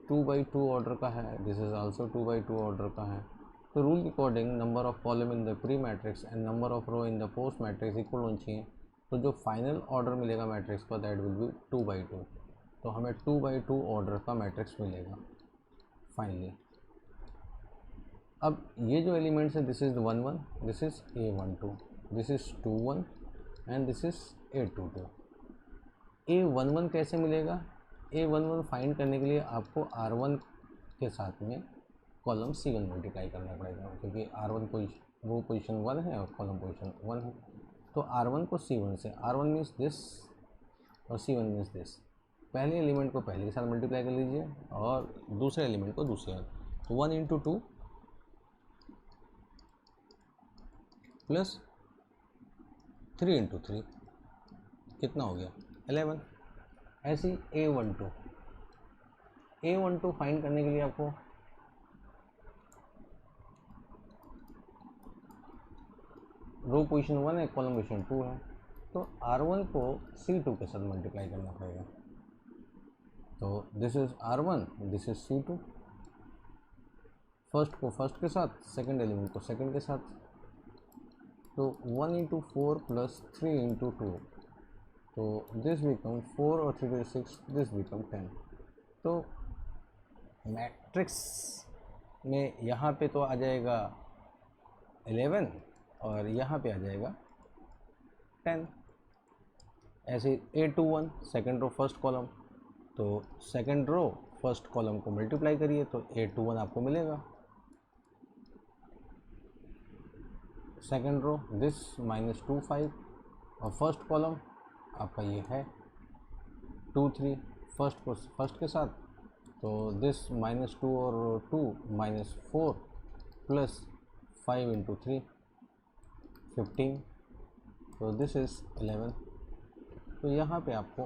2/2 ऑर्डर का है, दिस इज आल्सो 2/2 ऑर्डर का है। तो रूल के according number of column in the pre matrix and number of row in the post matrix equal होनी चाहिए, तो जो फाइनल ऑर्डर मिलेगा मैट्रिक्स का दैट विल बी 2/2, तो हमें 2/2 ऑर्डर का मैट्रिक्स मिलेगा फाइनली। अब ये जो एलिमेंट्स हैं, this is 1 1, this is A12, this is 2 1 and this is A22। A11 कैसे मिलेगा, A11 फाइंड करने के लिए आपको R1 के साथ में कॉलम C1 मल्टीप्लाई करना पड़ेगा, क्योंकि R1 वो पोजीशन 1 है और कॉलम पोजीशन 1 है, तो R1 को C1 से, R1 मीन्स दिस और C1 मीन्स दिस, पहले एलिमेंट को पहले के साथ मल्टीप्लाई कर लीजिए और दूसरे एलिमेंट को दूसरे, तो 1 × 2 प्लस 3 × 3 कितना हो गया 11। ऐसी A12 फाइंड करने के लिए आपको रो पोजीशन 1 है, कॉलम पोजीशन 2 है, तो R1 को C2 के साथ मल्टीप्लाई करना पड़ेगा, तो this is R1, this is C2, first को फर्स्ट के साथ, सेकंड एलिमेंट को सेकंड के साथ, तो 1 × 4 प्लस 3 × 2, तो दिस बिकम 4 और 3 × 6, दिस बिकम 10। तो मैट्रिक्स में यहाँ पे तो आ जाएगा 11 और यहाँ पे आ जाएगा 10। ऐसे A21 second row first column, तो सेकेंड रो फर्स्ट कॉलम को मल्टीप्लाई करिए तो A21 आपको मिलेगा। सेकेंड रो दिस -2 5 और फर्स्ट कॉलम आपका ये है 2 3 फर्स्ट को फर्स्ट के साथ, तो दिस -2 और 2 -4 प्लस 5 × 3 15, तो दिस इज़ 11। तो यहाँ पे आपको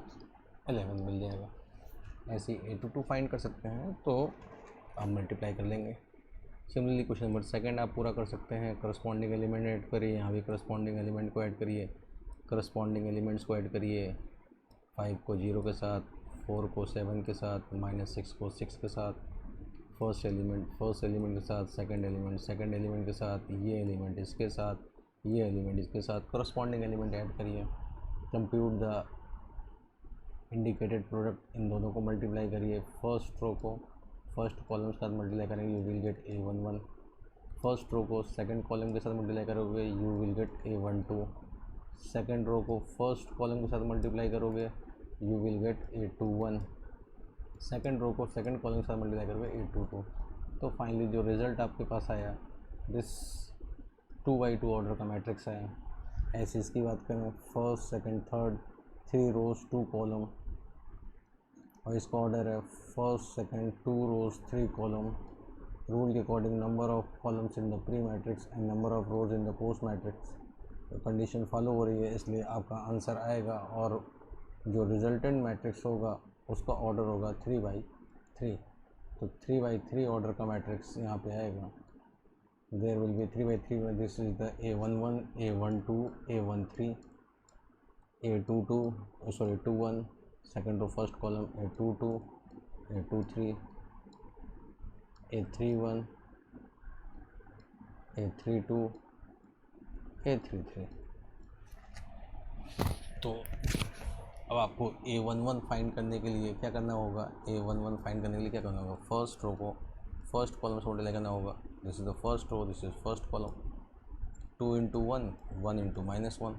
11 मिल जाएगा। ऐसे A22 फाइंड कर सकते हैं, तो आप मल्टीप्लाई कर लेंगे। सिमिलरली क्वेश्चन नंबर सेकंड आप पूरा कर सकते हैं। करस्पॉन्डिंग एलिमेंट ऐड करिए, यहाँ भी करस्पॉन्डिंग एलिमेंट को ऐड करिए, करस्पॉन्डिंग एलिमेंट्स को ऐड करिए। 5 को 0 के साथ, 4 को 7 के साथ, -6 को 6 के साथ, फर्स्ट एलिमेंट के साथ, सेकंड एलिमेंट के साथ, ये एलिमेंट इसके साथ, ये एलिमेंट इसके साथ, करस्पॉन्डिंग एलिमेंट ऐड करिए। कंप्यूट द इंडिकेटेड प्रोडक्ट, इन दोनों को मल्टीप्लाई करिए। फर्स्ट रो को फर्स्ट कॉलम के साथ मल्टीप्लाई करेंगे, you will get A11। First row को सेकंड कॉलम के साथ मल्टीप्लाई करोगे, you will get A12। Second row को फर्स्ट कॉलम के साथ मल्टीप्लाई करोगे, you will get A21। Second row को सेकंड कॉलम के साथ मल्टीप्लाई करोगे, A22। तो फाइनली जो रिज़ल्ट आपके पास आया, दिस 2×2 ऑर्डर का मैट्रिक्स आया। ऐसे इसकी बात करें, फर्स्ट सेकंड थर्ड 3 रोज 2 कॉलम, और इसका ऑर्डर है फर्स्ट सेकंड 2 रोज 3 कॉलम। रूल के according number of columns in the pre matrix and number of rose in the post matrix, condition follow हो रही है, इसलिए आपका आंसर आएगा। और जो रिजल्टेंट मैट्रिक्स होगा उसका ऑर्डर होगा 3×3। तो 3×3 ऑर्डर का मैट्रिक्स यहाँ पे आएगा। देयर विल बी 3×3 में this is the A11, A12, A13, A21, second row first column A22, A23, A31, A32, A33। तो अब आपको A11 फाइंड करने के लिए क्या करना होगा, A11 फाइंड करने के लिए क्या करना होगा, फर्स्ट रो को फर्स्ट कॉलम से मल्टीप्लाई करना होगा। This is the first row, this is first column. 2 × 1 1 × -1,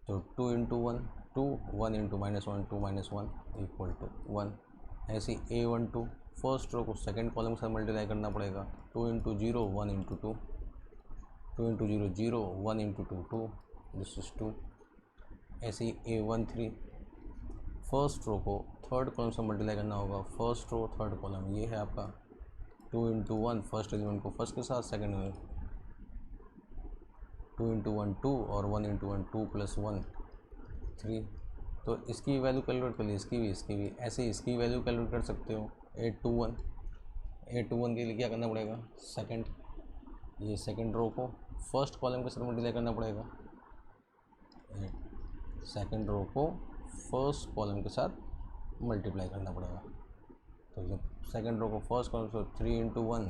तो 2 × 1 2, 1 × -1 2 -1 = 1। ऐसे A12 फर्स्ट रो को सेकंड कॉलम के साथ मल्टीप्लाई करना पड़ेगा। 2 × 0 1 × 2, 2 × 0 0, 1 × 2 2, दिस इज 2। ऐसे ही A13 फर्स्ट रो को थर्ड कॉलम से मल्टीप्लाई करना होगा। फर्स्ट रो थर्ड कॉलम ये है आपका। 2 × 1 फर्स्ट एलिमेंट को फर्स्ट के साथ, सेकंड एलिमेंट 2 × 1 2 और 1 × 1 2 + 1 3। तो इसकी वैल्यू कैलकुलेट कर ली, इसकी भी ऐसे इसकी वैल्यू कैलकुलेट कर सकते हो। 821 के लिए क्या करना पड़ेगा, ये सेकंड रो को फर्स्ट कॉलम के साथ मल्टीप्लाई करना पड़ेगा। सेकंड रो को फर्स्ट कॉलम के साथ मल्टीप्लाई करना पड़ेगा। तो जब सेकंड रो को फर्स्ट कॉलम से 3 × 1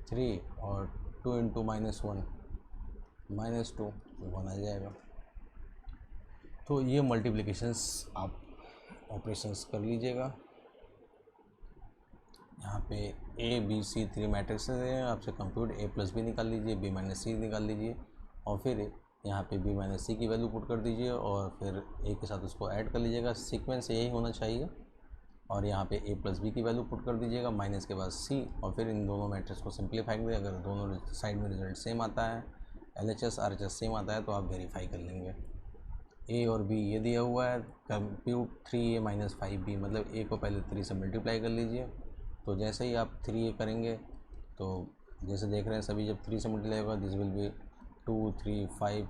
3 और 2 × -1 -2 1 आ जाएगा। तो ये मल्टीप्लिकेशंस आप ऑपरेशंस कर लीजिएगा। यहाँ पे A B C 3 मैट्रिक्स हैं, आपसे कंप्यूट A+B निकाल लीजिए, B - C निकाल लीजिए, और फिर यहाँ पे B - C की वैल्यू पुट कर दीजिए, और फिर A के साथ उसको ऐड कर लीजिएगा। सीक्वेंस यही होना चाहिए। और यहाँ पे A+B की वैल्यू पुट कर दीजिएगा, माइनस के बाद C, और फिर इन दोनों मैट्रिक्स को सिंप्लीफाई करिए। अगर दोनों साइड में रिजल्ट सेम आता है, LHS RHS सेम आता है, तो आप वेरीफाई कर लेंगे। A और B ये दिया हुआ है, कंप्यूट 3A - 5B, मतलब A को पहले 3 से मल्टीप्लाई कर लीजिए। तो जैसे ही आप 3A करेंगे, तो जैसे देख रहे हैं सभी जब 3 से मल्टीप्लाई होगा, दिस विल बी 2 3 5,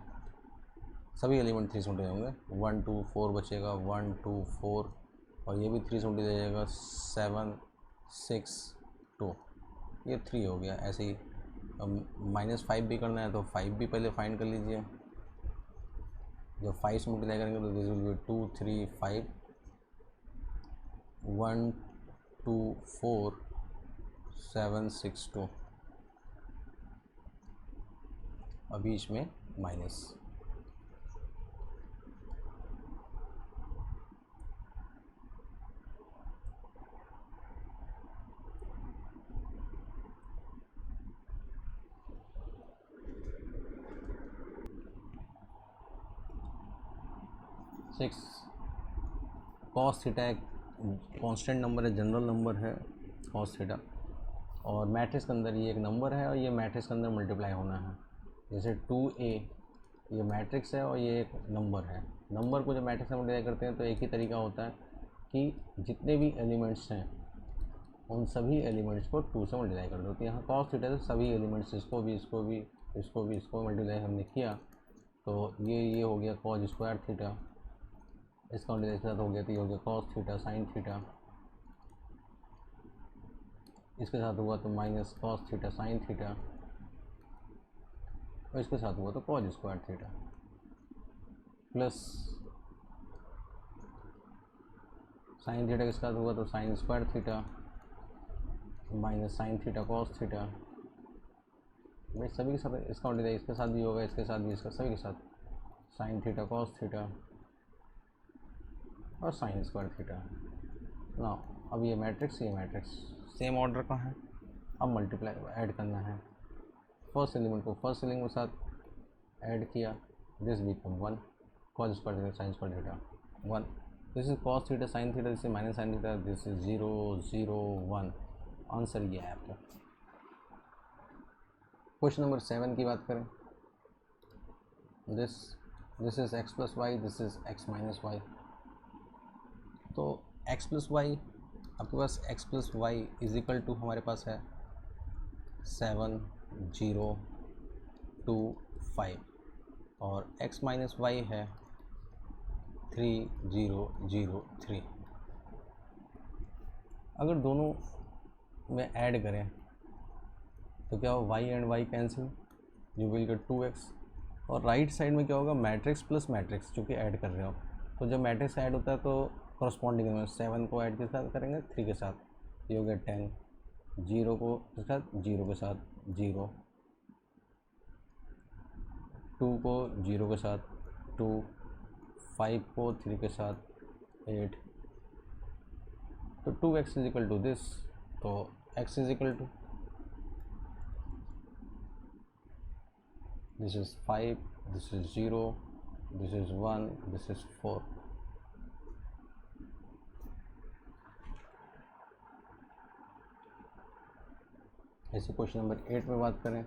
सभी एलिमेंट 3 से मल्टीप्लाई होंगे। 1 2 4 बचेगा, 1 2 4, और ये भी 3 से मल्टीप्लाई जाएगा, 7 6 2, ये 3 हो गया। ऐसे ही -5 भी करना है, तो 5 भी पहले फाइंड कर लीजिए। जब 5 से मल्टीप्लाई करेंगे तो दिस विल बी 2 3 5, 1 2 4 7 6 2, और बीच में माइनस। 6 कॉस थीटा एक कांस्टेंट नंबर है, जनरल नंबर है कॉस थीटा, और मैट्रिक्स के अंदर ये एक नंबर है और ये मैट्रिक्स के अंदर मल्टीप्लाई होना है। जैसे 2a ये मैट्रिक्स है और ये एक नंबर है। नंबर को जब मैट्रिक्स से मल्टीप्लाई करते हैं तो एक ही तरीका होता है कि जितने भी एलिमेंट्स हैं उन सभी एलिमेंट्स को 2 से मल्टीप्लाई कर दो। तो यहाँ कॉस थीटा से सभी एलिमेंट्स इसको भी इसको भी इसको भी इसको मल्टीप्लाई हमने किया तो ये हो गया कॉस स्क्वायर थीटा, इसका मल्टीप्लाई के साथ हो गया तो ये हो गया कॉस थीटा साइन थीटा, इसके साथ हुआ तो minus cos theta sine theta, और इसके साथ हुआ तो cos square theta, plus sine theta के साथ हुआ तो sign square theta, minus sine theta cos theta. भाई सभी के साथ इसका मल्टीप्लाई इसके साथ भी होगा, इसके साथ भी, इसका सभी के साथ साइन थीटा कॉस थीटा और साइन स्क्वायर थीटा ना। अब ये मैट्रिक्स सेम ऑर्डर का है। अब मल्टीप्लाई ऐड करना है, फर्स्ट एलिमेंट को फर्स्ट एलिमेंट के साथ ऐड किया, this become 1 cos square theta sine square theta 1, this is cos theta sine theta, this is minus sine theta, this is 0 0 1। Answer ये है आपका। क्वेश्चन नंबर 7 की बात करें, this is x plus y, this is x minus y. तो x plus y आपके पास x plus y is equal to हमारे पास है 7 0 2 5 और x माइनस वाई है 3 0 0 3। अगर दोनों में ऐड करें तो क्या होगा, y and y cancel, you will gate 2x, और राइट साइड में क्या होगा, मैट्रिक्स प्लस मैट्रिक्स जो कि ऐड कर रहे हो। तो जब मैट्रिक्स ऐड होता है तो कॉरस्पॉन्डिंग में 7 को ऐड के साथ करेंगे 3 के साथ, ये हो गया 10, 0 को के साथ 0 के साथ 0, 2 को 0 के साथ 2, 5 को 3 के साथ 8, तो 2x is equal to this, तो x is equal to this is 5, this is 0, this is 1, this is 4। ऐसे क्वेश्चन नंबर 8 में बात करें,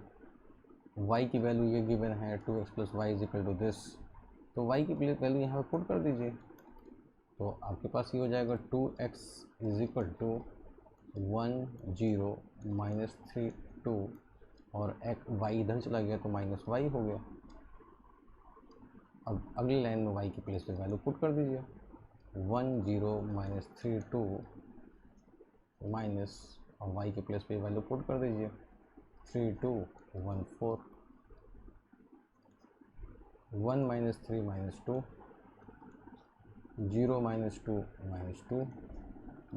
y की वैल्यू ये गिवन है 2x plus y is equal to this, तो y की वैल्यू यहाँ पे पुट कर दीजिए, तो आपके पास ये हो जाएगा 2x is equal to 1 0 minus 3 2, और y इधर चला गया तो माइनस वाई हो गया। अब अगली लाइन में y की प्लेस पे वैल्यू पुट कर दीजिए, 1 0 माइनस 3 2 माइनस, और y की प्लेस पे वैल्यू पुट कर दीजिए 3 2 1 4, 1 minus 3 minus 2, 0 minus 2 minus 2,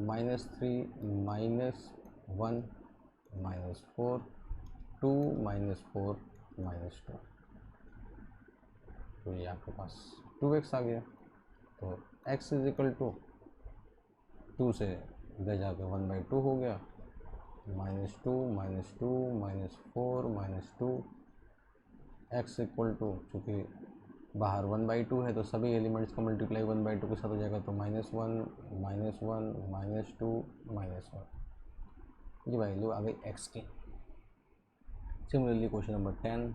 minus 3 minus 1 minus 4, 2 minus 4 minus 2, तो ये आपके पास 2x आ गया। तो x इज इक्वल टू 2 से इधर जाके 1/2 हो गया, minus 2 minus 2 minus 4 minus 2, x equal to, चूँकि बाहर 1/2 है तो सभी एलिमेंट्स का मल्टीप्लाई 1/2 के साथ हो जाएगा, तो -1 -1 -2 -1, ये वैल्यू आ गई x की। सिमिलरली क्वेश्चन नंबर 10,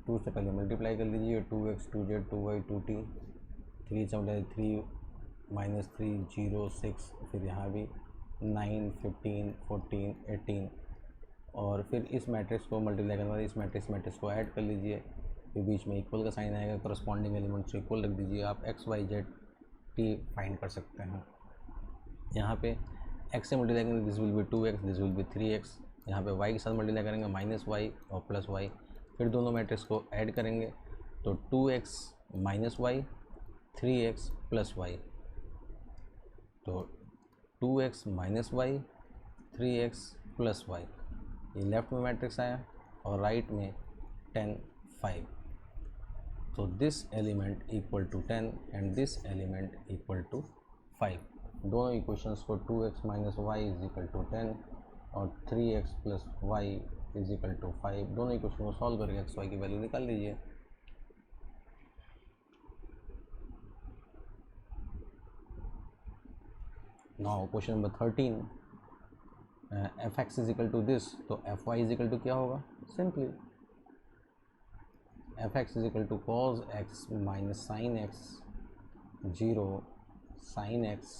2 से पहले मल्टीप्लाई कर लीजिए, 2x 2z 2y 2t, 3 से मल्टीप्लाई 3 माइनस 3 0 6, फिर यहाँ भी 9 15 14 18, और फिर इस मैट्रिक्स को मल्टीप्लाई करने बाद इस मैट्रिक्स को ऐड कर लीजिए, फिर बीच में इक्वल का साइन आएगा, करस्पॉन्डिंग एलिमेंट्स को इक्वल रख दीजिए, आप x y z t find कर सकते हैं। यहाँ पे x से मल्टीप्लाई करेंगे this will B 2x, this will B 3x, यहाँ पे y के साथ मल्टीप्लाई करेंगे माइनस वाई और प्लस वाई, फिर दोनों मैट्रिक्स को ऐड करेंगे तो 2x minus y 3x plus y, तो 2x minus y 3x plus y, ये लेफ्ट में मैट्रिक्स आया और राइट में 10 5, तो this element equal to 10 and this element equal to 5। दोनों इक्वेशंस को 2x minus y is equal to 10 और 3x plus y is equal to 5, दोनों इक्वेशन को सॉल्व करके x y की वैल्यू निकाल लीजिए। Now question number 13, f x is equal to this, तो f y is equal to क्या होगा? Simply f x is equal to cos x minus sine x, 0 sine x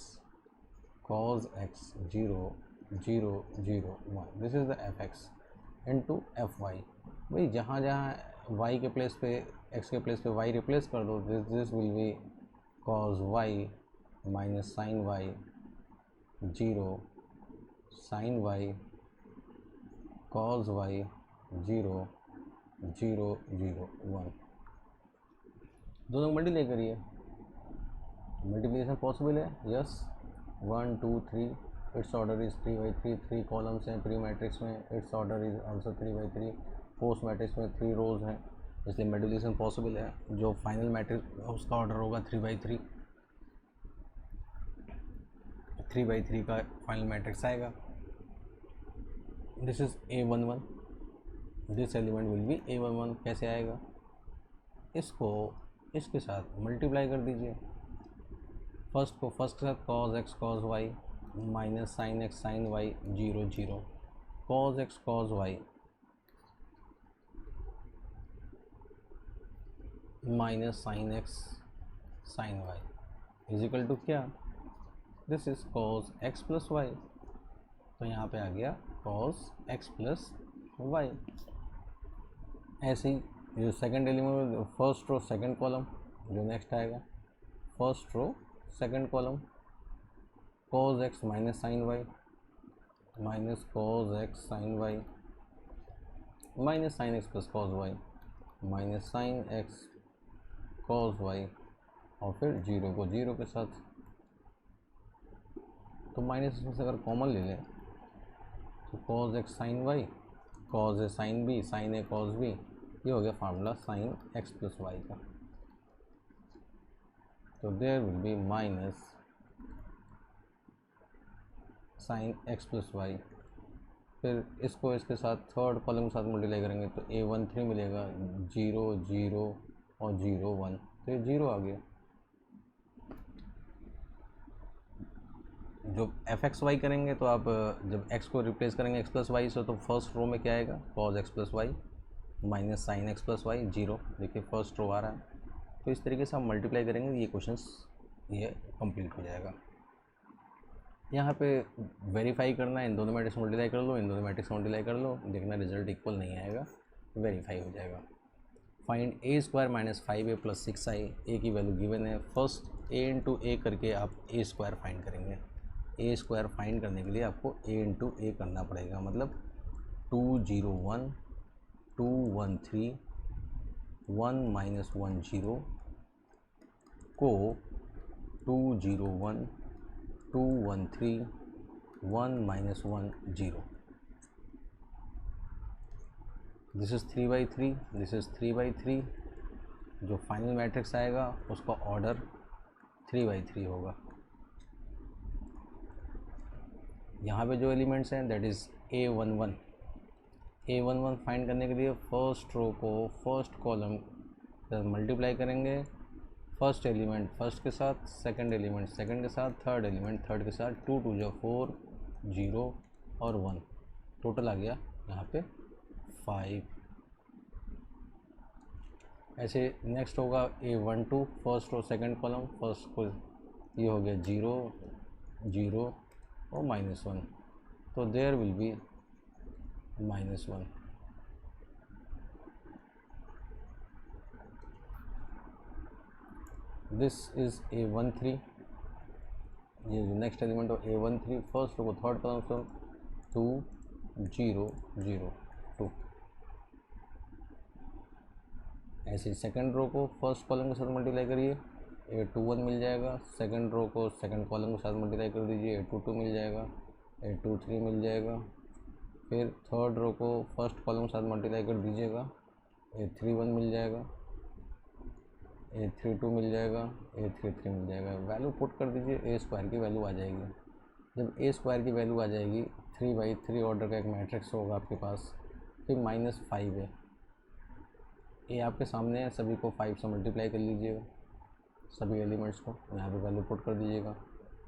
cos x 0 0 0 1, this is the f x into f y. भाई जहाँ जहाँ Y के place पे, x के place पे Y replace कर दो, this will be cos y minus sine y 0 sine y cos y 0 0 0 1, दोनों मल्टीप्लाई करिए। मल्टीप्लिकेशन पॉसिबल है? Yes. 1 2 3, it's order is 3/3, 3 columns हैं प्री मैट्रिक्स में, it's order is also 3/3, post matrix में 3 रोज हैं, इसलिए मल्टीप्लिकेशन पॉसिबल है। जो फाइनल मैट्रिक्स उसका ऑर्डर होगा 3/3, 3/3 का फाइनल मैट्रिक्स आएगा। This is A11, this element will be A11। कैसे आएगा? इसको इसके साथ मल्टीप्लाई कर दीजिए। फर्स्ट को फर्स्ट के साथ cos x cos y minus sine x sine y 0 0, cos x cos y minus sine x sine y is equal to क्या? This is cos x plus y, तो यहाँ पे आ गया कॉज एक्स प्लस वाई। ऐसे ही जो second element, first row second column, जो next आएगा first row second column, cos x minus sine y minus cos x sine y minus sine x plus cos y minus sine x cos y, और फिर 0 को 0 के साथ, तो minus इसमें से अगर कॉमन ले लें तो cos x sine y, cos A sine B, sine A cos B, ये हो गया formula sine x plus y का। तो there will be minus sine x plus y. फिर इसको इसके साथ थर्ड कॉलम के साथ मल्टीप्लाई करेंगे तो A13 मिलेगा, 0 0 और 0 1, तो ये 0 आ गया। जो एफ एक्स वाई करेंगे तो आप जब x को रिप्लेस करेंगे x प्लस वाई से, तो फर्स्ट रो में क्या आएगा? Cos x plus y minus sine x plus y 0, देखिए फर्स्ट रो आ रहा है। तो इस तरीके से हम मल्टीप्लाई करेंगे, ये क्वेश्चंस ये कंप्लीट हो जाएगा। यहाँ पे वेरीफाई करना है, इन दोनों मैट्रिक्स मल्टीप्लाई कर लो, इन दोनों मैट्रिक्स मल्टीप्लाई कर लो, देखना रिजल्ट इक्वल नहीं आएगा, वेरीफाई हो जाएगा। Find A² minus 5A plus 6I, ए की वैल्यू गिवन है। फर्स्ट A इंटू ए करके आप A² फाइंड करेंगे। A² फाइंड करने के लिए आपको A इंटू ए करना पड़ेगा, मतलब 2 0 1 2 1 3 1 माइनस 1 0 को 2 0 1 2 1 3 1 minus 1 0, this is 3/3, this is 3/3। जो फाइनल मैट्रिक्स आएगा उसका ऑर्डर 3/3 होगा। यहाँ पे जो एलिमेंट्स हैं that is A11। A11 find करने के लिए फर्स्ट रो को फर्स्ट कॉलम मल्टीप्लाई करेंगे, फर्स्ट एलिमेंट फर्स्ट के साथ, सेकंड एलिमेंट सेकंड के साथ, थर्ड एलिमेंट थर्ड के साथ, 2 2 जो 4 0 और 1, टोटल आ गया यहाँ पे 5। ऐसे नेक्स्ट होगा A12, first row second column, first को ये हो गया 0 0 और -1, तो there will be -1। This is A13, ये जो नेक्स्ट एलिमेंट हो A13, फर्स्ट रो को थर्ड कॉलम से 2 0 0 2। ऐसे ही सेकंड रो को फर्स्ट कॉलम के साथ मल्टीप्लाई करिए, A21 मिल जाएगा। सेकंड रो को सेकंड कॉलम के साथ मल्टीप्लाई कर दीजिए, A22 मिल जाएगा, A23 मिल जाएगा। फिर थर्ड रो को फर्स्ट कॉलम के साथ मल्टीप्लाई कर दीजिएगा, A31 मिल जाएगा, A32 मिल जाएगा, A33 मिल जाएगा। वैल्यू पुट कर दीजिए, A² की वैल्यू आ जाएगी। जब A² की वैल्यू आ जाएगी, 3/3 ऑर्डर का एक मैट्रिक्स होगा आपके पास, फिर -5 है। ये आपके सामने है, सभी को 5 से मल्टीप्लाई कर लीजिएगा, सभी एलिमेंट्स को यहाँ पे वैल्यू पुट कर दीजिएगा,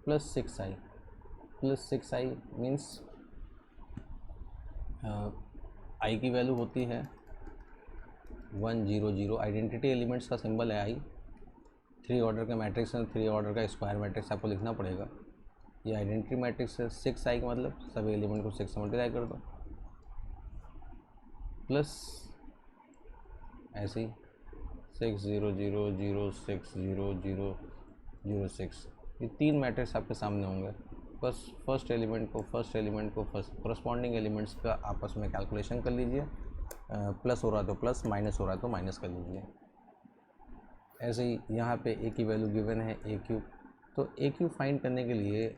plus 6i। Plus 6i means I की वैल्यू होती है 100। आइडेंटिटी एलिमेंट्स का सिंबल है आई। 3 ऑर्डर का मैट्रिक्स है, 3 ऑर्डर का स्क्वायर मैट्रिक्स आपको लिखना पड़ेगा। ये आइडेंटिटी मैट्रिक्स है। 6i का मतलब सभी एलिमेंट को 6 से मल्टीप्लाई कर दो, प्लस ऐसे ही 600006006। ये 3 मैट्रिक्स आपके सामने होंगे। बस फर्स्ट एलिमेंट को फर्स्ट करस्पॉन्डिंग एलिमेंट्स का आपस में कैलकुलेशन कर लीजिए। प्लस हो रहा है तो प्लस, माइनस हो रहा है तो माइनस कर लीजिए। ऐसे ही यहाँ पे ए की वैल्यू गिवन है ए क्यूब। तो ए क्यूब फाइंड करने के लिए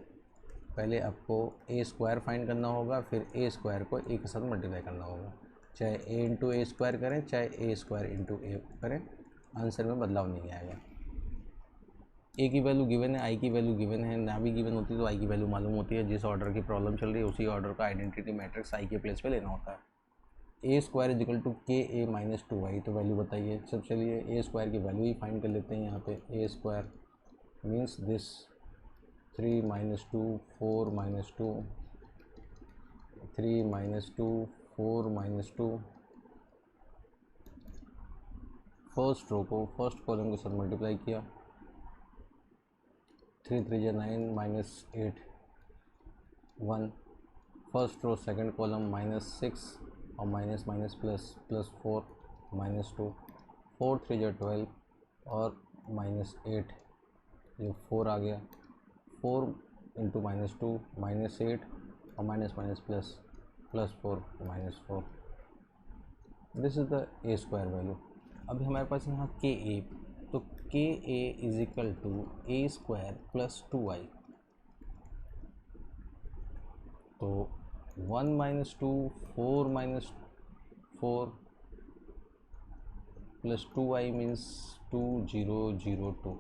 पहले आपको ए स्क्वायर फाइंड करना होगा, फिर ए स्क्वायर को ए के साथ मल्टीप्लाई करना होगा। चाहे ए इंटू ए स्क्वायर करें, चाहे ए स्क्वायर इंटू ए करें, आंसर में बदलाव नहीं आएगा। ए की वैल्यू गिवन है, आई की वैल्यू गिवन है। ना भी गिवन होती तो आई की वैल्यू मालूम होती है। जिस ऑर्डर की प्रॉब्लम चल रही है उसी ऑर्डर का आइडेंटिटी मैट्रिक्स आई के प्लेस पे लेना होता है। A square is equal to k A minus 2y। तो वैल्यू बताइए। सब चलिए ए स्क्वायर की वैल्यू ही फाइंड कर लेते हैं। यहाँ पे A square means this 3 minus 2 4 minus 2 3 minus 2 4 minus 2। First row को फर्स्ट कॉलम के साथ मल्टीप्लाई किया। 3 3 जा 9 minus 8 1। First row second column minus 6 और minus minus plus plus 4 minus 2। 4 3 जा 12 और माइनस 8, ये 4 आ गया। 4 इंटू माइनस 2 माइनस 8 और minus minus plus plus 4 minus 4। This is the A square value. अभी हमारे पास यहाँ के ए, तो k A is equal to A square plus 2i। तो 1 minus 2 4 minus 4 plus 2i means 2002।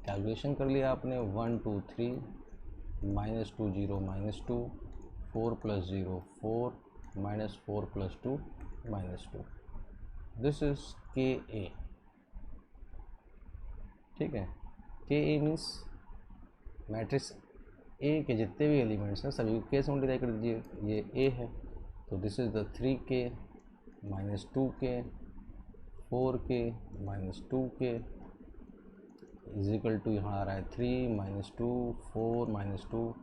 Calculation कर लिया आपने। 1 2 3 minus 2 0 minus 2 4 plus 0 4 minus 4 plus 2 minus 2। This is k ए। ठीक है, के ए मीन्स मैट्रिक्स ए के जितने भी एलिमेंट्स हैं सभी को के से मल्टीप्लाई कर दीजिए। ये ए है तो this is the 3k minus 2k 4k minus 2k is equal to, यहाँ आ रहा है 3 माइनस 2 4 माइनस 2।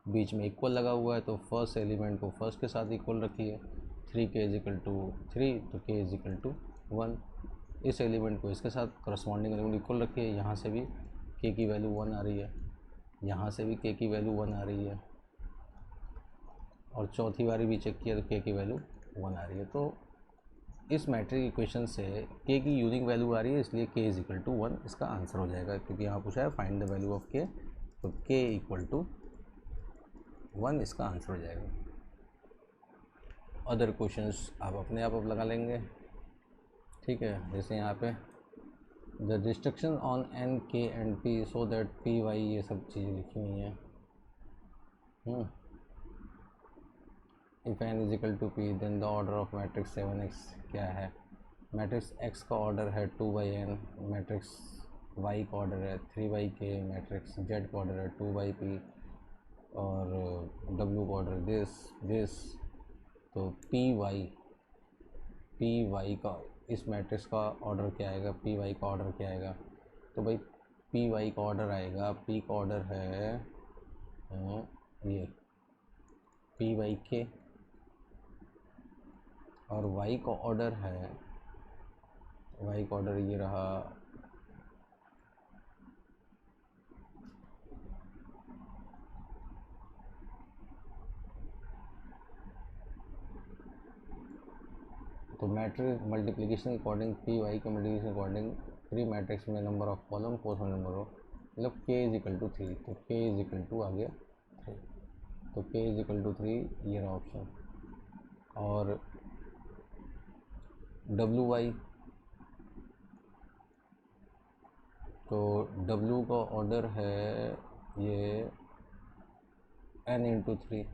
बीच में इक्वल लगा हुआ है तो फर्स्ट एलिमेंट को फर्स्ट के साथ इक्वल रखिए। 3k इज इक्वल टू 3 तो k इज इक्वल टू 1। इस एलिमेंट को इसके साथ करस्पॉन्डिंग एलिमेंट इक्वल रखिए। यहाँ से भी k की वैल्यू 1 आ रही है, यहाँ से भी k की वैल्यू 1 आ रही है, और चौथी बारी भी चेक किया तो k की वैल्यू 1 आ रही है। तो इस मैट्रिक इक्वेशन से k की यूनिक वैल्यू आ रही है, इसलिए k इज इक्वल टू 1 इसका आंसर हो जाएगा। क्योंकि यहाँ पूछा है find the value of k, तो k इक्वल टू 1 इसका आंसर हो जाएगा। अदर क्वेश्चंस आप अपने आप लगा लेंगे। ठीक है, जैसे यहाँ पे the destruction on n k and p so that p y, ये सब चीज़ें लिखी हुई हैं। If n is equal to p then the order of matrix 7x क्या है। मैट्रिक्स x का ऑर्डर है 2/n, मैट्रिक्स y का ऑर्डर है 3/k, मैट्रिक्स z का ऑर्डर है 2/p, और w का ऑर्डर दिस। तो py का इस मैट्रिक्स का ऑर्डर क्या आएगा, py का ऑर्डर क्या आएगा। तो भाई py का ऑर्डर आएगा, p का ऑर्डर है ये p/k, और y का ऑर्डर है, y का ऑर्डर ये रहा तो matrix multiplication according P Y के मल्टीप्लिकेशन अकॉर्डिंग 3 मैट्रिक्स में number of column 4 number of, मतलब k इज इक्वल टू 3, तो k इज इक्वल टू आ गया 3, तो k इज इक्वल टू 3 ये रहा ऑप्शन। और WY, तो W का ऑर्डर है ये n इंटू 3,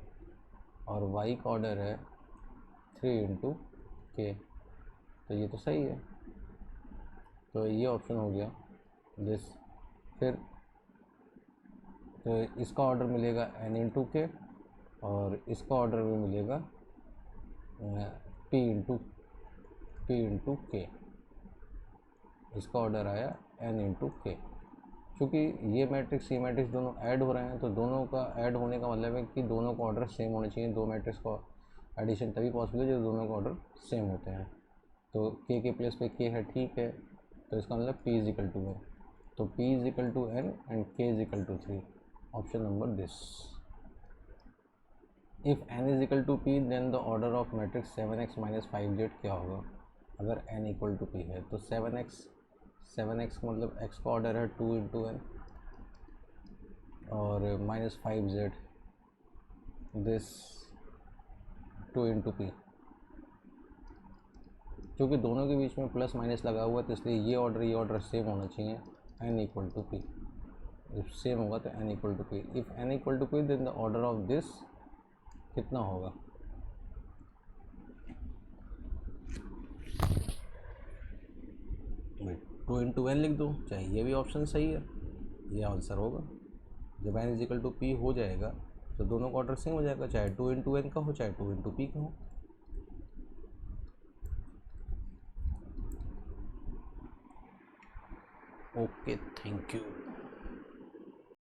और y का ऑर्डर है 3 इंटू k, तो ये तो सही है, तो ये ऑप्शन हो गया दिस। फिर तो इसका ऑर्डर मिलेगा n इंटू के और इसका ऑर्डर भी मिलेगा p इंटू के। इसका ऑर्डर आया n इंटू के। क्योंकि ये मैट्रिक्स दोनों ऐड हो रहे हैं, तो दोनों का ऐड होने का मतलब है कि दोनों का ऑर्डर सेम होना चाहिए। दो मैट्रिक्स का एडिशन तभी पॉसिबल है जब दोनों का ऑर्डर सेम होते हैं। तो के प्लेस पे के है, ठीक है, तो इसका मतलब p is equal to n। तो p is equal to n and k is equal to 3। Option number this. If n is equal to p then the order of matrix 7x minus 5z क्या होगा? अगर n equal to p है तो 7x मतलब x का order है 2 into n और minus 5z this 2 into P. क्योंकि दोनों के बीच में प्लस माइनस लगा हुआ है तो इसलिए ये ऑर्डर सेम होना चाहिए, n equal to P. If same होगा तो n equal to P. If n equal to P then the order of this कितना होगा? भाई 2 इंटू एन लिख दो, चाहे ये भी ऑप्शन सही है, ये आंसर होगा। जब n is equal to P हो जाएगा तो दोनों का ऑर्डर सेम हो जाएगा, चाहे 2 इंटू एन का हो चाहे 2 इंटू पी का हो। Okay, thank you.